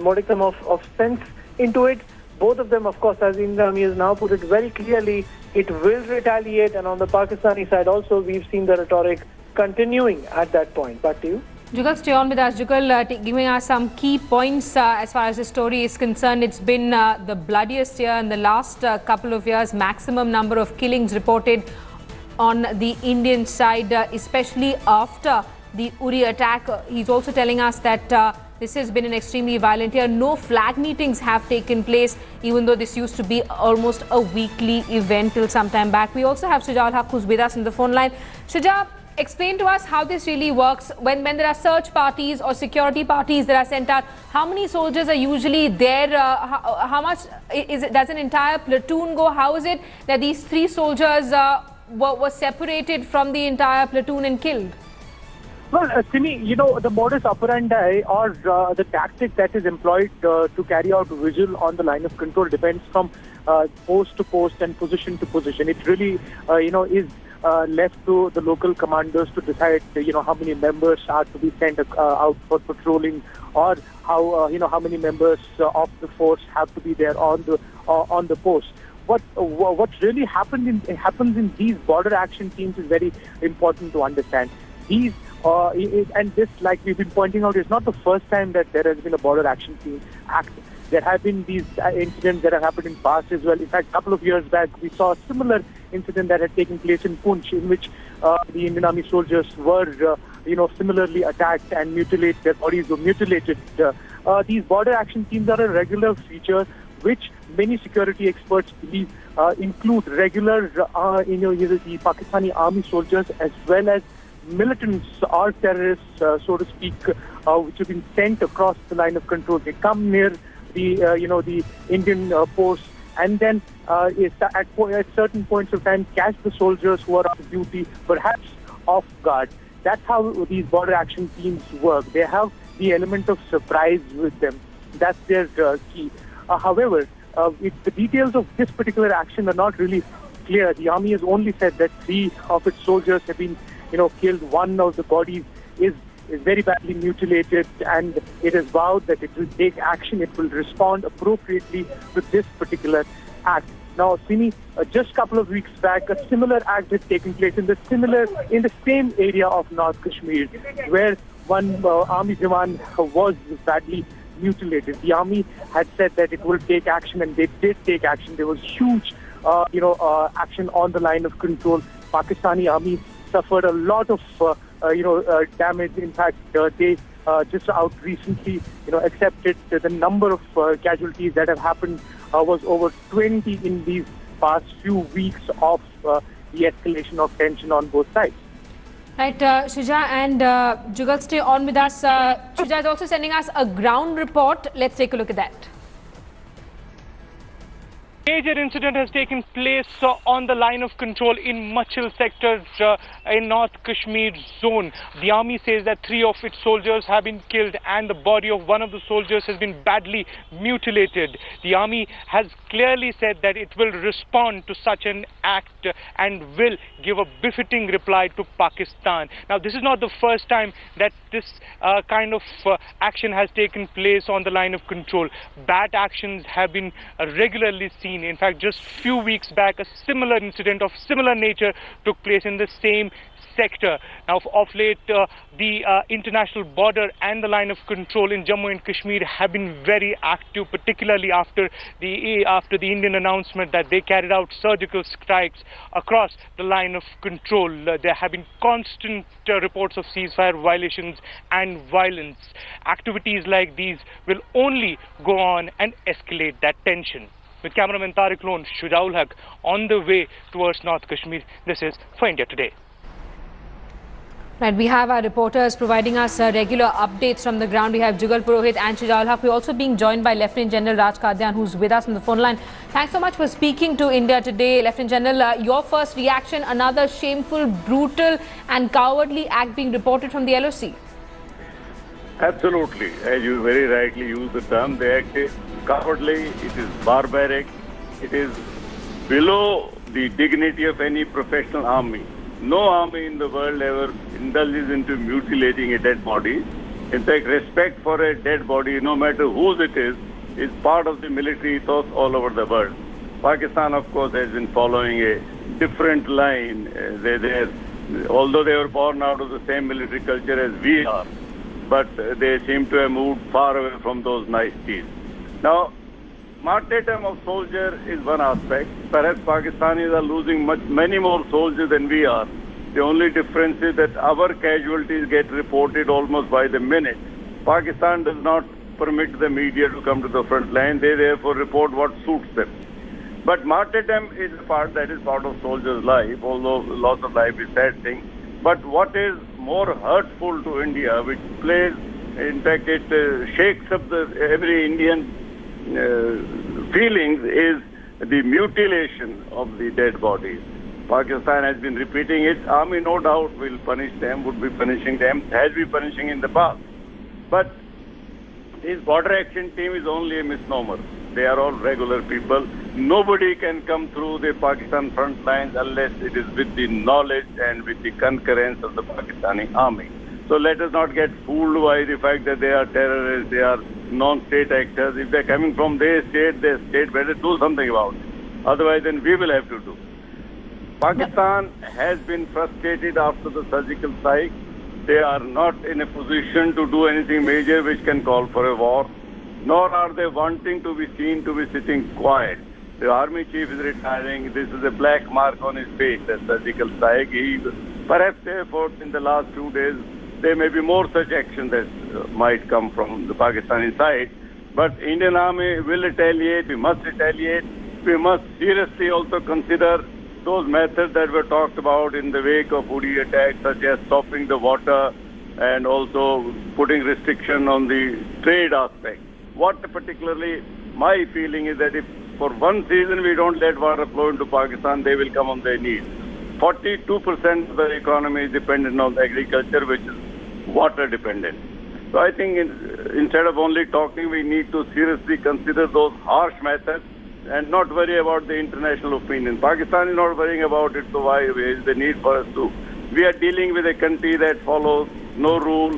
modicum of sense into it. Both of them, of course, as the Indian army has now put it very clearly, it will retaliate. And on the Pakistani side also, we've seen the rhetoric continuing at that point. Back to you. Jugal, stay on with us. Jugal, giving us some key points as far as the story is concerned. It's been the bloodiest year in the last couple of years. Maximum number of killings reported on the Indian side, especially after the Uri attack. He's also telling us that this has been an extremely violent year. No flag meetings have taken place, even though this used to be almost a weekly event till some time back. We also have Shuja Haq, who's with us on the phone line. Shuja, explain to us how this really works. When there are search parties or security parties that are sent out, how many soldiers are usually there? How much does an entire platoon go? How is it that these 3 soldiers were separated from the entire platoon and killed? Well, Simi, the modus operandi or the tactic that is employed to carry out vigil on the line of control depends from post to post and position to position. It really, is left to the local commanders to decide, how many members are to be sent out for patrolling, or how many members of the force have to be there on the post. What really happens in these border action teams is very important to understand. These and this, like we've been pointing out, is not the first time that there has been a border action team act. There have been these incidents that have happened in past as well. In fact, a couple of years back, we saw a similar incident that had taken place in Poonch, in which the Indian Army soldiers were, similarly attacked and mutilated. Their bodies were mutilated. These border action teams are a regular feature, which many security experts believe include regular, the Pakistani army soldiers as well as militants or terrorists, so to speak, which have been sent across the line of control. They come near the Indian posts and then at certain points of time catch the soldiers who are on duty, perhaps off guard. That's how these border action teams work. They have the element of surprise with them. That's their key. However, the details of this particular action are not really clear. The army has only said that 3 of its soldiers have been killed. One of the bodies is very badly mutilated, and it has vowed that it will take action. It will respond appropriately to this particular act. Now, Sini, just a couple of weeks back, a similar act had taken place in the same area of North Kashmir, where one army Jawan was badly mutilated. The army had said that it will take action, and they did take action. There was huge, action on the line of control. Pakistani army suffered a lot of, damage. In fact, they just out recently, accepted the number of casualties that have happened was over 20 in these past few weeks of the escalation of tension on both sides. Right, Shuja and Jugal, stay on with us. Shuja is also sending us a ground report. Let's take a look at that. Major incident has taken place on the line of control in Machel sector in North Kashmir zone. The army says that 3 of its soldiers have been killed and the body of one of the soldiers has been badly mutilated. The army has clearly said that it will respond to such an act and will give a befitting reply to Pakistan. Now, this is not the first time that this kind of action has taken place on the line of control. Bad actions have been regularly seen. In fact, just few weeks back, a similar incident of similar nature took place in the same sector. Now, of late, the international border and the line of control in Jammu and Kashmir have been very active, particularly after the Indian announcement that they carried out surgical strikes across the line of control. There have been constant reports of ceasefire violations and violence. Activities like these will only go on and escalate that tension. With cameraman Tariq Lone, Shuja Haq on the way towards North Kashmir. This is for India Today. Right, we have our reporters providing us regular updates from the ground. We have Jugal Purohit and Shujal Haq. We're also being joined by Lieutenant General Raj Kadyan, who's with us on the phone line. Thanks so much for speaking to India today. Lieutenant General, your first reaction, another shameful, brutal and cowardly act being reported from the LOC. Absolutely. As you very rightly use the term, the act is cowardly, it is barbaric, it is below the dignity of any professional army. No army in the world ever indulges into mutilating a dead body. In fact, respect for a dead body, no matter whose it is part of the military ethos all over the world. Pakistan, of course, has been following a different line. Although they were born out of the same military culture as we are, but they seem to have moved far away from those niceties. Now, martyrdom of soldier is one aspect. Perhaps Pakistanis are losing many more soldiers than we are. The only difference is that our casualties get reported almost by the minute. Pakistan does not permit the media to come to the front line. They therefore report what suits them. But martyrdom is a part that is part of soldier's life, although loss of life is a sad thing. But what is more hurtful to India, which plays, in fact, it shakes up every Indian feelings, is the mutilation of the dead bodies. Pakistan has been repeating it. Army, no doubt, will punish them, would be punishing them, has been punishing in the past. But this border action team is only a misnomer. They are all regular people. Nobody can come through the Pakistan front lines unless it is with the knowledge and with the concurrence of the Pakistani army. So let us not get fooled by the fact that they are terrorists, they are non-state actors. If they're coming from their state better do something about it. Otherwise, then we will have to do. Pakistan has been frustrated after the surgical strike. They are not in a position to do anything major which can call for a war, nor are they wanting to be seen to be sitting quiet. The army chief is retiring. This is a black mark on his face, that surgical strike. Perhaps therefore, in the last few days, there may be more such action that might come from the Pakistani side. But Indian army will retaliate. We must retaliate. We must seriously also consider those methods that were talked about in the wake of Uri attacks, such as stopping the water and also putting restriction on the trade aspect. What particularly my feeling is that if for one season we don't let water flow into Pakistan, they will come on their knees. 42% of the economy is dependent on agriculture, which is water dependent. So I think instead of only talking, we need to seriously consider those harsh methods and not worry about the international opinion. Pakistan is not worrying about it, so why is the need for us to? We are dealing with a country that follows no rule,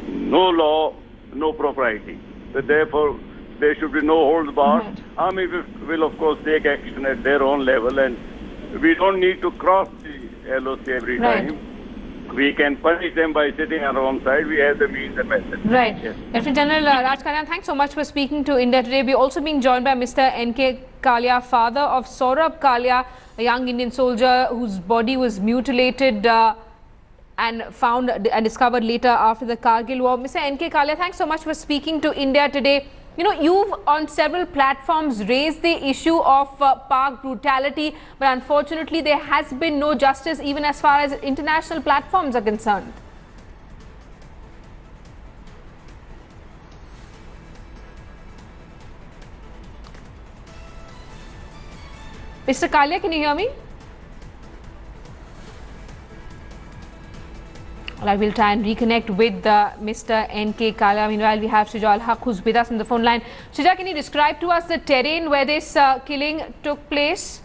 no law, no propriety. So therefore, there should be no holds barred. Right. Army will, of course, take action at their own level, and we don't need to cross the LOC every time. We can punish them by sitting on our own side. We have the means and methods. Right. Yes. Lieutenant General Raj Kadyan, thanks so much for speaking to India today. We're also being joined by Mr. N.K. Kalia, father of Saurabh Kalia, a young Indian soldier whose body was mutilated and found and discovered later after the Kargil war. Mr. N.K. Kalia, thanks so much for speaking to India today. You know, you've on several platforms raised the issue of Pak brutality, but unfortunately there has been no justice even as far as international platforms are concerned. Mr. Kalia, can you hear me? I will try and reconnect with Mr. N.K. Kalia. Meanwhile, we have Shujal Haq, who's with us on the phone line. Shuja, can you describe to us the terrain where this killing took place?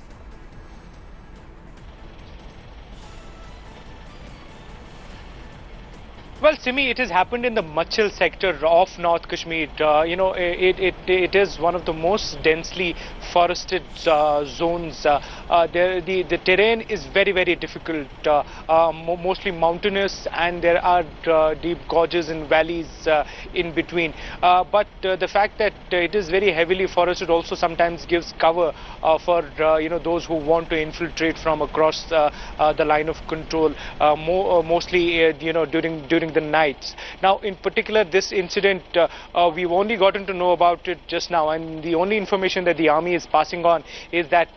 Well, Simi, it has happened in the Machel sector of North Kashmir. It is one of the most densely forested zones. The terrain is very, very difficult, mostly mountainous, and there are deep gorges and valleys in between. But the fact that it is very heavily forested also sometimes gives cover for those who want to infiltrate from across the line of control. Mostly during during the nights. Now, in particular, this incident, we've only gotten to know about it just now, and the only information that the army is passing on is that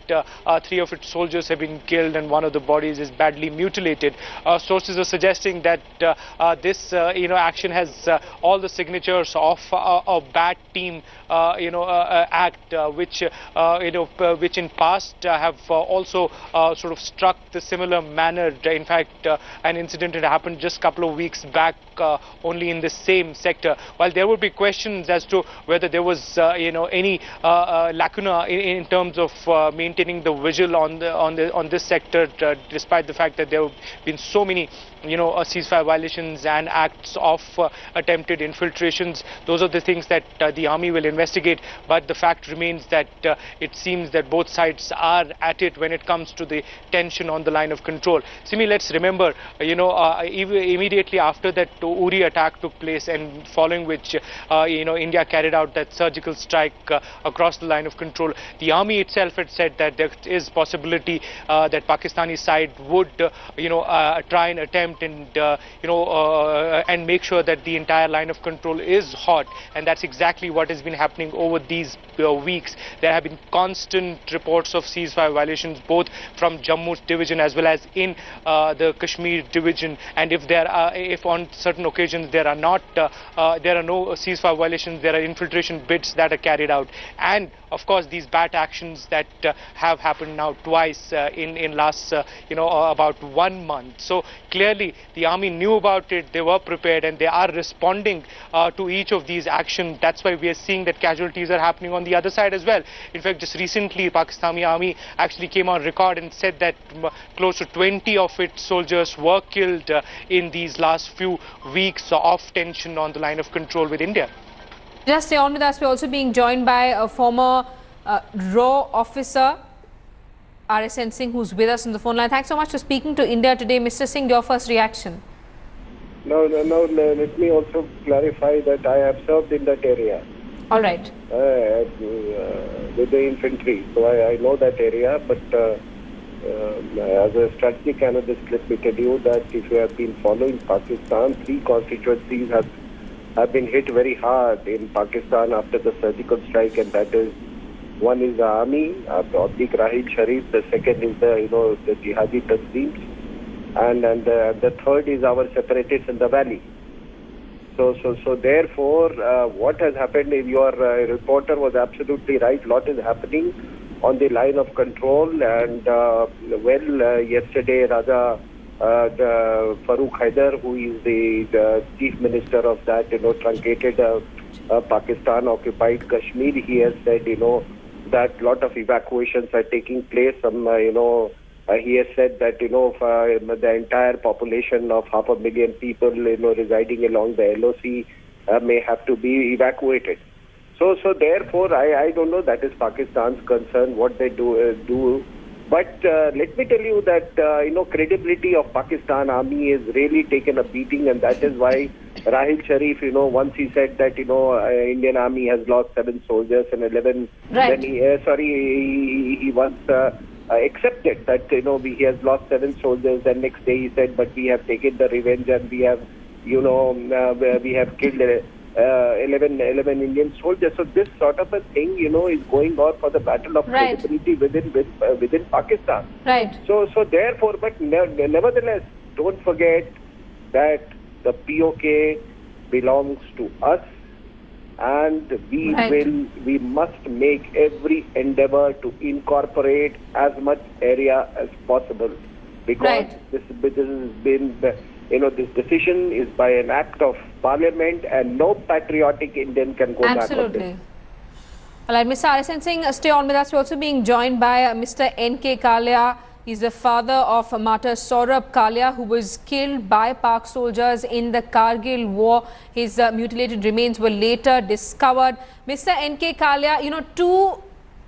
3 of its soldiers have been killed and one of the bodies is badly mutilated. Sources are suggesting that this action has all the signatures of a bad team act, which in past have also sort of struck the similar manner. In fact, an incident had happened just a couple of weeks back only in the same sector. While there would be questions as to whether there was any lacuna in terms of maintaining the vigil on this sector, despite the fact that there have been so many ceasefire violations and acts of attempted infiltrations. Those are the things that the army will investigate, but the fact remains that it seems that both sides are at it when it comes to the tension on the line of control. Simi, let's remember, immediately after that Uri attack took place, and following which India carried out that surgical strike across the line of control, the army itself had said that there is possibility that Pakistani side would try and attempt and make sure that the entire line of control is hot, and that's exactly what has been happening over these weeks. There have been constant reports of ceasefire violations, both from Jammu division as well as in the Kashmir division, and if on certain occasions there are no ceasefire violations, there are infiltration bids that are carried out, and of course these bad actions that have happened now twice in last about 1 month. So clearly the army knew about it, they were prepared, and they are responding to each of these actions. That's why we are seeing that casualties are happening on the other side as well. In fact, just recently Pakistani army actually came on record and said that close to 20 of its soldiers were killed in these last few weeks of tension on the line of control with India. Just stay on with us. We're also being joined by a former RAW officer, RSN Singh, who's with us on the phone line. Thanks so much for speaking to India today. Mr. Singh, your first reaction? No, let me also clarify that I have served in that area. All right. With the infantry, so I know that area, but as a strategic analyst, let me tell you that if you have been following Pakistan, 3 constituencies have been hit very hard in Pakistan after the surgical strike, and that is, one is the army, Rahil Sharif, the second is the jihadi Taslims, and the third is our separatists in the valley. So therefore, what has happened is your reporter was absolutely right. Lot is happening on the line of control, and yesterday Raja Farooq Haider, who is the chief minister of that truncated Pakistan occupied Kashmir, he has said that lot of evacuations are taking place. He has said that the entire population of 500,000 people residing along the LOC may have to be evacuated. So therefore I don't know, that is Pakistan's concern what they do. But let me tell you that credibility of Pakistan army is really taken a beating, and that is why Rahil Sharif, once he said that Indian army has lost 7 soldiers and 11. Right. Then he once accepted that he has lost 7 soldiers. Then next day he said, but we have taken the revenge and we have we have killed 11 Indian soldiers. So this sort of a thing is going on for the battle of credibility within Pakistan. Right. So therefore, but nevertheless, don't forget that the POK belongs to us, and we must make every endeavor to incorporate as much area as possible, because this has been this decision is by an act of parliament, and no patriotic Indian can go back on this. All right, Mr. RSN Singh, stay on with us. We're also being joined by Mr. N.K. Kalia. He's the father of martyr Saurabh Kalia, who was killed by Pak soldiers in the Kargil war. His mutilated remains were later discovered. Mr. N.K. Kalia,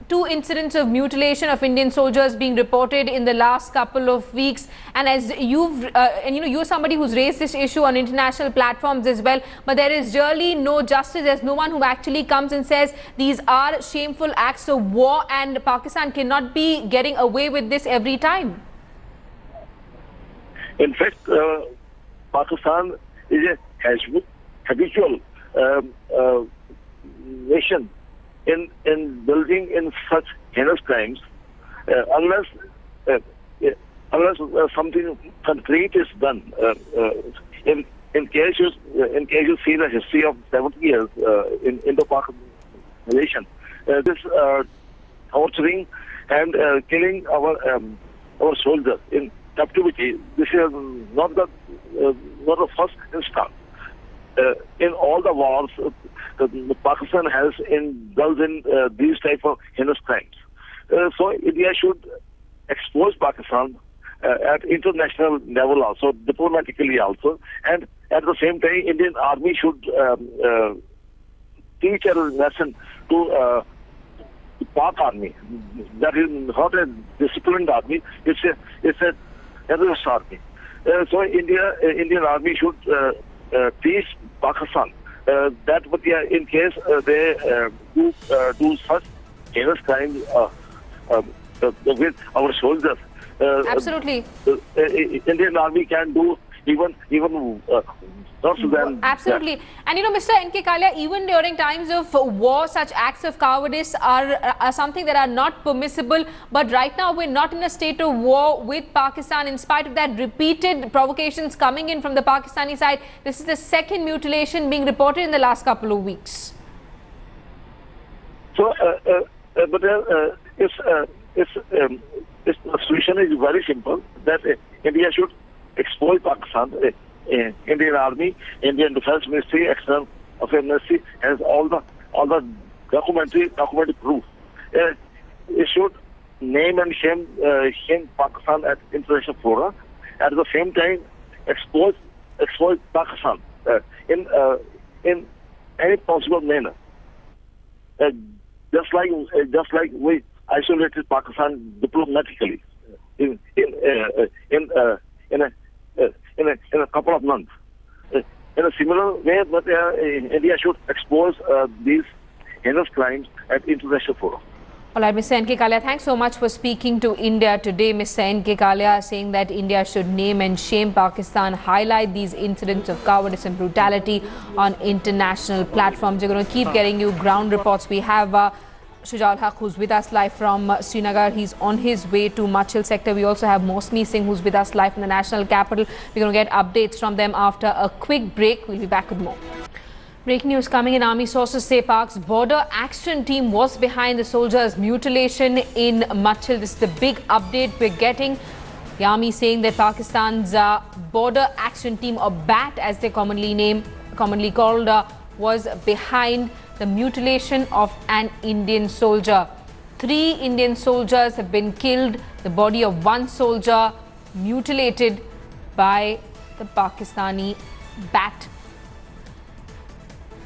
two incidents of mutilation of Indian soldiers being reported in the last couple of weeks, and as you're somebody who's raised this issue on international platforms as well, but there is really no justice. There's no one who actually comes and says these are shameful acts of war, and Pakistan cannot be getting away with this every time. In fact, Pakistan a habitual nation in building in such heinous crimes, unless something concrete is done. In case you see the history of 70 years in Indo-Pak relation, this torturing and killing our soldiers in captivity, this is not the first instance. In all the wars, Pakistan has indulged in these type of heinous crimes. So India should expose Pakistan at international level also, diplomatically also, and at the same time, Indian Army should teach a lesson to Pak Army. That is not a disciplined army; it's a terrorist army. So Indian Army should teach Pakistan that, but in case they do such heinous crimes with our soldiers. Absolutely. Indian Army can do even worse than absolutely. That. And Mr. N.K. Kalia, even during times of war, such acts of cowardice are something that are not permissible. But right now, we're not in a state of war with Pakistan. In spite of that, repeated provocations coming in from the Pakistani side. This is the second mutilation being reported in the last couple of weeks. So, the solution is very simple, that India should expose Pakistan. Indian Army, Indian Defense Ministry, External Affairs Ministry has all the documentary proof. It should name and shame Pakistan at international fora. At the same time, expose Pakistan in any possible manner. Just like we isolated Pakistan diplomatically in a couple of months. In a similar way, but India should expose these heinous crimes at international forum. All right, Mr. N.K. Kalia, thanks so much for speaking to India today. Mr. N.K. Kalia saying that India should name and shame Pakistan, highlight these incidents of cowardice and brutality on international platforms. We're going to keep getting you ground reports. We have Shujal Haq, who's with us live from Srinagar. He's on his way to Machel sector. We also have Mosmi Singh, who's with us live from the national capital. We're going to get updates from them after a quick break. We'll be back with more. Breaking news coming in. Army sources say Pak's border action team was behind the soldiers' mutilation in Machel. This is the big update we're getting. The army saying that Pakistan's border action team, or BAT as they commonly called, was behind the mutilation of an Indian soldier. 3 Indian soldiers have been killed. The body of 1 soldier mutilated by the Pakistani BAT.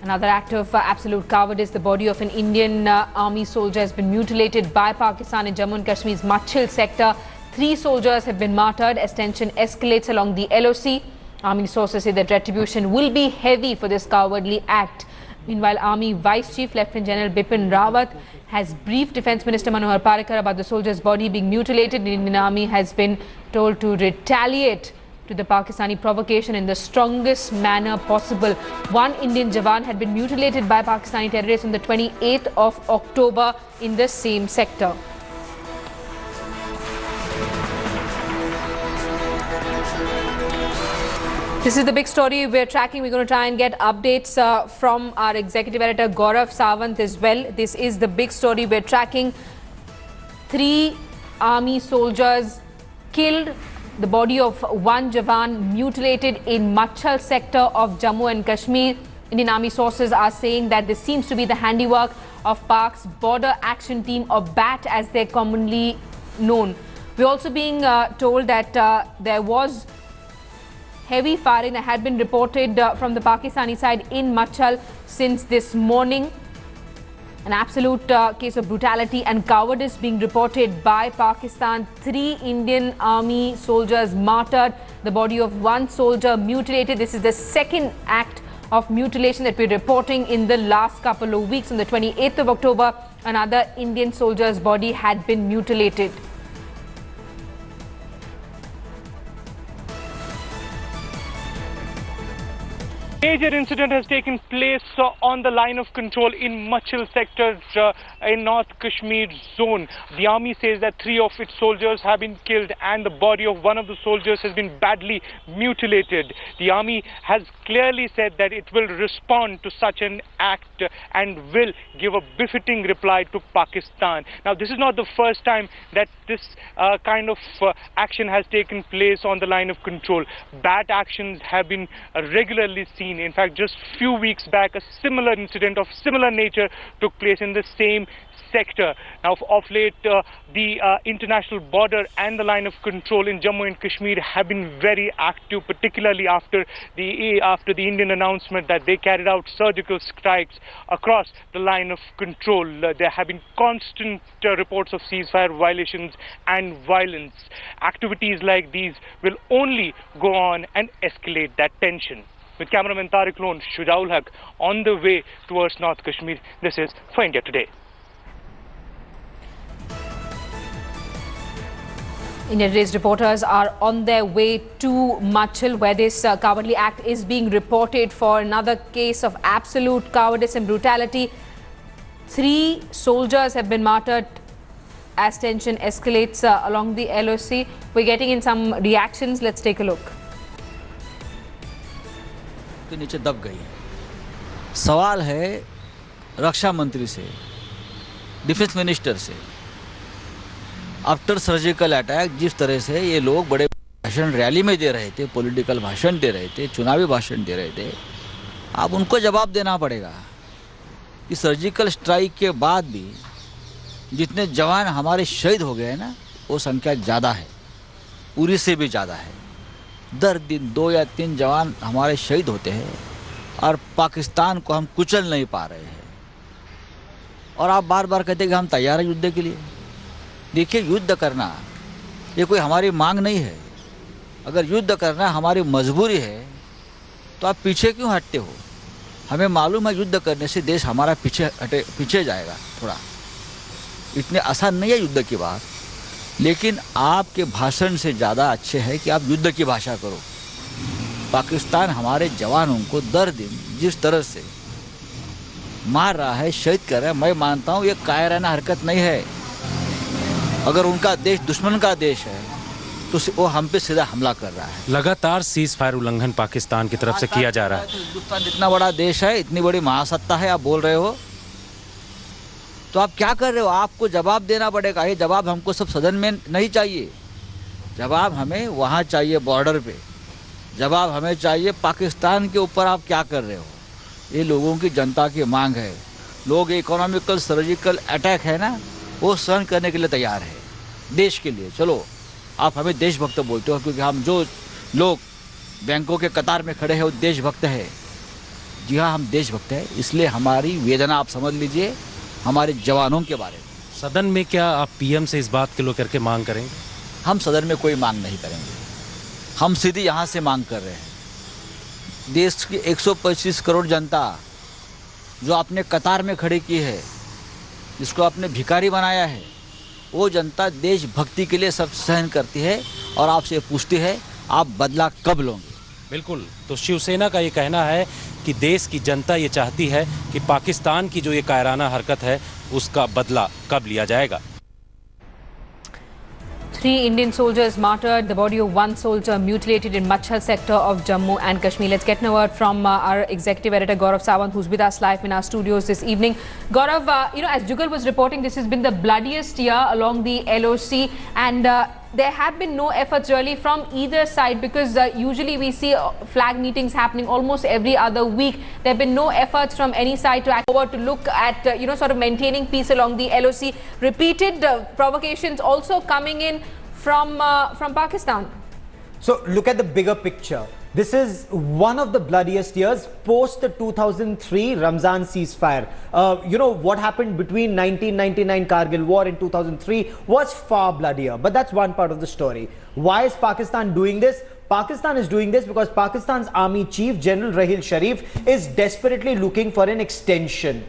Another act of absolute cowardice. The body of an Indian army soldier has been mutilated by Pakistan in Jammu and Kashmir's Machil sector. 3 soldiers have been martyred as tension escalates along the LOC. Army sources say that retribution will be heavy for this cowardly act. Meanwhile, Army Vice Chief Lieutenant General Bipin Rawat has briefed Defence Minister Manohar Parrikar about the soldier's body being mutilated. The Indian Army has been told to retaliate to the Pakistani provocation in the strongest manner possible. 1 Indian Jawan had been mutilated by Pakistani terrorists on the 28th of October in the same sector. This is the big story we're tracking. We're going to try and get updates from our executive editor Gaurav Sawant as well. This is the big story we're tracking. 3 army soldiers killed. The body of 1 Jawan mutilated in Machel sector of Jammu and Kashmir. Indian Army sources are saying that this seems to be the handiwork of Pak's border action team, or BAT as they're commonly known. We're also being told that there was heavy firing that had been reported from the Pakistani side in Machel since this morning. An absolute case of brutality and cowardice being reported by Pakistan. 3 Indian Army soldiers martyred. The body of 1 soldier mutilated. This is the second act of mutilation that we're reporting in the last couple of weeks. On the 28th of October, another Indian soldier's body had been mutilated. Major incident has taken place on the line of control in Machil sector in North Kashmir zone. The army says that 3 of its soldiers have been killed and the body of one of the soldiers has been badly mutilated. The army has clearly said that it will respond to such an act and will give a befitting reply to Pakistan. Now, this is not the first time that this kind of action has taken place on the line of control. Bad actions have been regularly seen. In fact, just few weeks back, a similar incident of similar nature took place in the same sector. Now, of late, the international border and the line of control in Jammu and Kashmir have been very active, particularly after the Indian announcement that they carried out surgical strikes across the line of control. There have been constant reports of ceasefire violations and violence. Activities like these will only go on and escalate that tension. With cameraman Tariq Lone, Shujaul Haq on the way towards North Kashmir. This is for India Today. India Today's reporters are on their way to Machel, where this cowardly act is being reported for another case of absolute cowardice and brutality. 3 soldiers have been martyred as tension escalates along the LOC. We're getting in some reactions. Let's take a look. के नीचे दब गई है। सवाल है रक्षा मंत्री से, defence minister से। आफ्टर सर्जिकल अटैक जिस तरह से ये लोग बड़े भाषण रैली में दे रहे थे, पॉलिटिकल भाषण दे रहे थे, चुनावी भाषण दे रहे थे, अब उनको जवाब देना पड़ेगा कि सर्जिकल स्ट्राइक के बाद भी जितने जवान हमारे शहीद हो गए हैं ना, वो संख्या ज़्यादा है, उरी से भी ज़्यादा है। दर दिन 2 या 3 जवान हमारे शहीद होते हैं और पाकिस्तान को हम कुचल नहीं पा रहे हैं। और आप बार बार कहते हैं कि हम तैयार हैं युद्ध के लिए। देखिए, युद्ध करना ये कोई हमारी मांग नहीं है। अगर युद्ध करना हमारी मजबूरी है तो आप पीछे क्यों हटते हो? हमें मालूम है युद्ध करने से देश हमारा पीछे जाएगा थोड़ा। इतने आसान नहीं है युद्ध की बात, लेकिन आपके भाषण से ज़्यादा अच्छे है कि आप युद्ध की भाषा करो। पाकिस्तान हमारे जवानों को दर दिन जिस तरह से मार रहा है, शहीद कर रहा है, मैं मानता हूँ ये कायराना हरकत नहीं है। अगर उनका देश दुश्मन का देश है तो वो हम पे सीधा हमला कर रहा है। लगातार सीज फायर उल्लंघन पाकिस्तान की तरफ से किया जा रहा है। हिंदुस्तान इतना बड़ा देश है, इतनी बड़ी महासत्ता है, आप बोल रहे हो तो आप क्या कर रहे हो? आपको जवाब देना पड़ेगा। ये जवाब हमको सब सदन में नहीं चाहिए, जवाब हमें वहाँ चाहिए बॉर्डर पे, जवाब हमें चाहिए पाकिस्तान के ऊपर आप क्या कर रहे हो। ये लोगों की जनता की मांग है। लोग इकोनॉमिकल सर्जिकल अटैक है ना, वो सहन करने के लिए तैयार है देश के लिए। चलो, आप हमें देशभक्त बोलते हो क्योंकि हम जो लोग बैंकों के कतार में खड़े हैं वो देशभक्त है। जी हाँ, हम देशभक्त हैं, इसलिए हमारी वेदना आप समझ लीजिए हमारे जवानों के बारे में। सदन में क्या आप पीएम से इस बात के लो करके मांग करेंगे? हम सदन में कोई मांग नहीं करेंगे, हम सीधी यहाँ से मांग कर रहे हैं। देश की 125 करोड़ जनता जो आपने कतार में खड़ी की है, जिसको आपने भिखारी बनाया है, वो जनता देशभक्ति के लिए सब सहन करती है और आपसे पूछती है आप बदला कब लोगे। बिल्कुल, तो शिवसेना का ये कहना है कि देश की जनता ये चाहती है कि पाकिस्तान की जो ये कायराना हरकत है उसका बदला कब लिया जाएगा। 3 Indian soldiers martyred, the body of 1 soldier mutilated in Machel sector of Jammu and Kashmir. Let's get a word from our executive editor Gaurav Sawant, who's with us live in our studios this evening. Gaurav, as Jugal was reporting, this has been the bloodiest year along the LOC, and there have been no efforts really from either side, because usually we see flag meetings happening almost every other week. There have been no efforts from any side to act forward to look at sort of maintaining peace along the LOC. Repeated provocations also coming in from Pakistan. So look at the bigger picture. This is one of the bloodiest years post the 2003 Ramzan ceasefire. What happened between 1999 Kargil war and 2003 was far bloodier, but that's one part of the story. Why is Pakistan doing this? Pakistan is doing this because Pakistan's army chief, General Rahil Sharif, is desperately looking for an extension.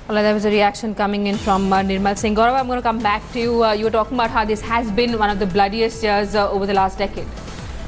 Well, there was a reaction coming in from Nirmal Singh. Gaurav, I'm going to come back to you. You were talking about how this has been one of the bloodiest years over the last decade.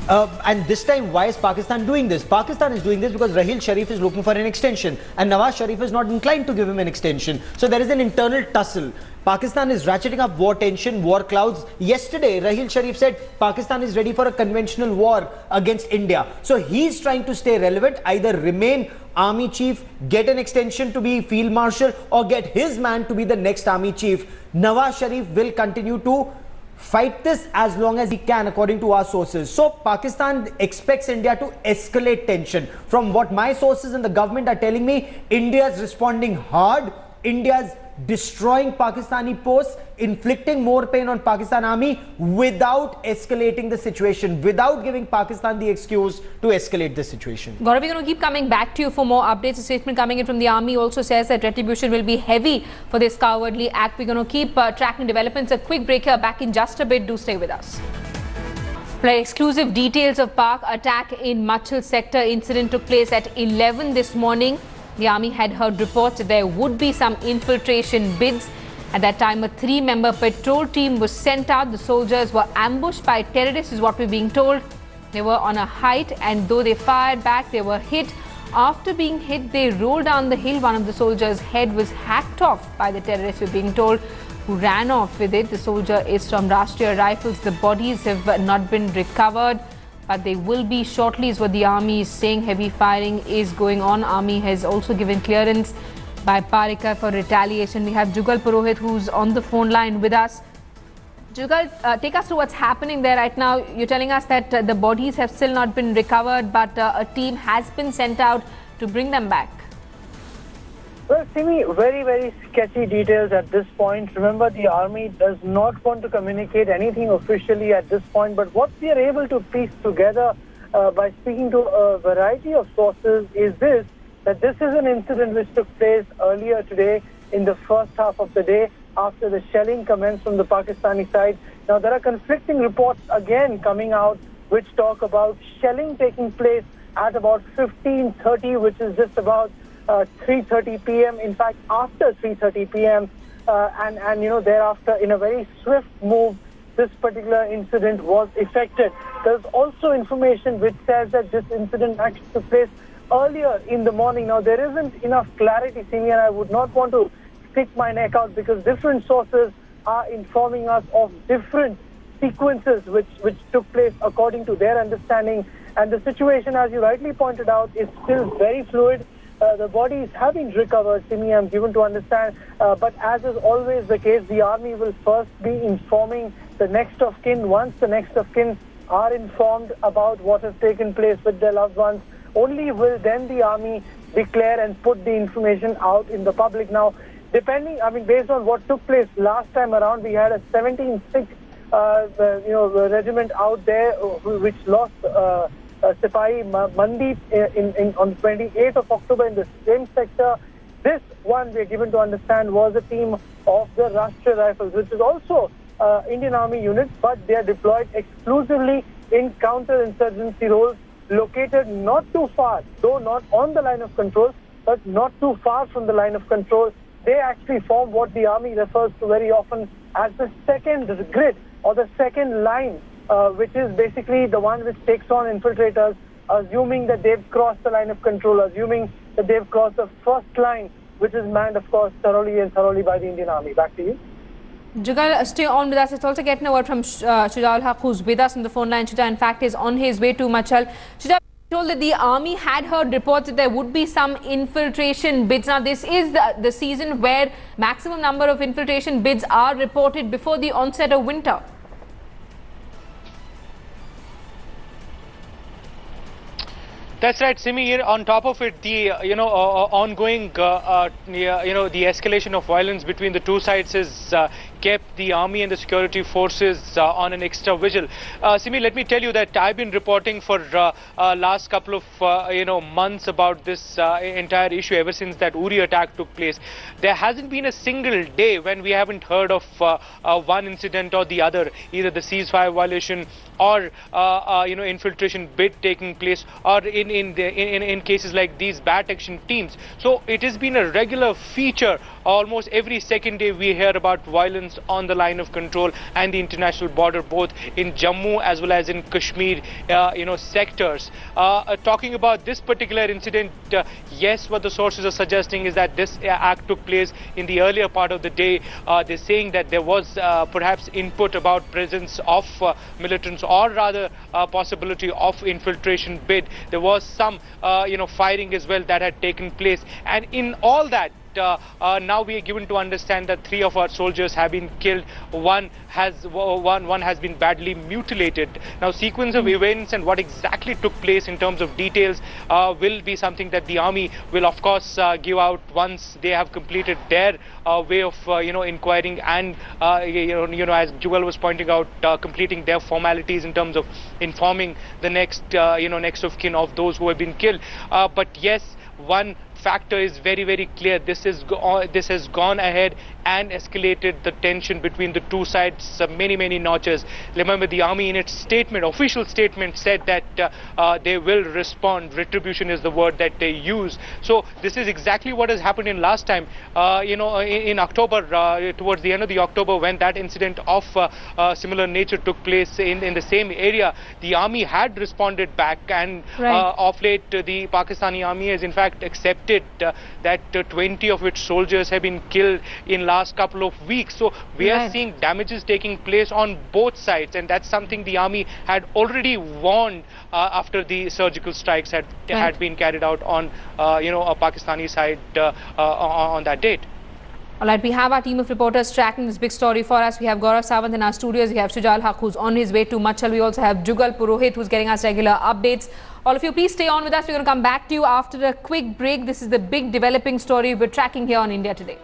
And this time, why is Pakistan doing this? Pakistan is doing this because Raheel Sharif is looking for an extension and Nawaz Sharif is not inclined to give him an extension. So there is an internal tussle. Pakistan is ratcheting up war tension, war clouds. Yesterday, Raheel Sharif said Pakistan is ready for a conventional war against India. So he's trying to stay relevant, either remain army chief, get an extension to be field marshal, or get his man to be the next army chief. Nawaz Sharif will continue to fight this as long as he can, according to our sources. So Pakistan expects India to escalate tension. From what my sources in the government are telling me, India is responding hard. India's destroying Pakistani posts, inflicting more pain on Pakistan army without escalating the situation, without giving Pakistan the excuse to escalate the situation. Gaurav, we're going to keep coming back to you for more updates. A statement coming in from the army also says that retribution will be heavy for this cowardly act. We're going to keep tracking developments. A quick break here, back in just a bit. Do stay with us. Exclusive details of Pak attack in Machel sector. Incident took place at 11 this morning. The army had heard reports that there would be some infiltration bids. At that time, a 3-member patrol team was sent out. The soldiers were ambushed by terrorists, is what we're being told. They were on a height, and though they fired back, they were hit. After being hit, they rolled down the hill. One of the soldiers' head was hacked off by the terrorists, we're being told, who ran off with it. The soldier is from Rashtriya Rifles. The bodies have not been recovered, but they will be shortly, is what the army is saying. Heavy firing is going on. Army has also given clearance by Parika for retaliation. We have Jugal Purohit, who's on the phone line with us. Jugal, take us through what's happening there right now. You're telling us that the bodies have still not been recovered, but a team has been sent out to bring them back. Well, Simi, very, very sketchy details at this point. Remember, the army does not want to communicate anything officially at this point, but what we are able to piece together by speaking to a variety of sources is this, that this is an incident which took place earlier today in the first half of the day after the shelling commenced from the Pakistani side. Now, there are conflicting reports again coming out which talk about shelling taking place at about 15:30, which is just about 3:30 p.m. In fact, after 3:30 p.m. And thereafter, in a very swift move, this particular incident was effected. There's also information which says that this incident actually took place earlier in the morning. Now, there isn't enough clarity, Simi, and I would not want to stick my neck out because different sources are informing us of different sequences which took place according to their understanding. And the situation, as you rightly pointed out, is still very fluid. The bodies have been recovered, Simi, I'm given to understand. But as is always the case, the army will first be informing the next of kin. Once the next of kin are informed about what has taken place with their loved ones, only will then the army declare and put the information out in the public. Now, based on what took place last time around, we had a 17-6 regiment out there which lost Sipahi Mandeep on 28th of October in the same sector. This one, we are given to understand, was a team of the Rashtriya Rifles, which is also Indian Army unit, but they are deployed exclusively in counter-insurgency roles, located not too far, though not on the line of control, but not too far from the line of control. They actually form what the army refers to very often as the second grid or the second line, which is basically the one which takes on infiltrators, assuming that they've crossed the line of control, assuming that they've crossed the first line, which is manned, of course, thoroughly by the Indian Army. Back to you. Jugal, stay on with us. Let's also get a word from Shuja Haq, who's with us on the phone line. Shuja, in fact, is on his way to Machel. Shuja, told that the army had heard reports that there would be some infiltration bids. Now, this is the season where maximum number of infiltration bids are reported before the onset of winter. That's right, Simi. Here, on top of it, the ongoing the escalation of violence between the two sides has kept the army and the security forces on an extra vigil. Simi, let me tell you that I've been reporting for last couple of months about this entire issue ever since that Uri attack took place. There hasn't been a single day when we haven't heard of one incident or the other, either the ceasefire violation or infiltration bid taking place, or in cases like these, bat action teams. So it has been a regular feature almost every second day we hear about violence on the line of control and the international border, both in Jammu as well as in Kashmir, sectors. Talking about this particular incident, yes, what the sources are suggesting is that this act took place in the earlier part of the day. They're saying that there was perhaps input about presence of militants, or rather possibility of infiltration bid. There was some firing as well that had taken place, and in all that, now we are given to understand that 3 of our soldiers have been killed. One has been badly mutilated. Now, sequence of events and what exactly took place in terms of details will be something that the army will, of course, give out once they have completed their way of inquiring and as Jugal was pointing out, completing their formalities in terms of informing the next next of kin of those who have been killed. But yes, one factor is very, very clear. This has gone ahead and escalated the tension between the two sides many notches. Remember, the army in its statement, official statement, said that they will respond. Retribution is the word that they use. So this is exactly what has happened in last time. In October, towards the end of the October, when that incident of similar nature took place in the same area, the army had responded back, and of late the Pakistani army has in fact accepted that 20 of its soldiers have been killed in last couple of weeks. So we are seeing damages taking place on both sides, and that's something the army had already warned after the surgical strikes had been carried out on a Pakistani side on that date. All right, we have our team of reporters tracking this big story for us. We have Gaurav Sawant in our studios. We have Shujal Haq, who's on his way to Machel. We also have Jugal Purohit, who's getting us regular updates. All of you, please stay on with us. We're going to come back to you after a quick break. This is the big developing story we're tracking here on India Today.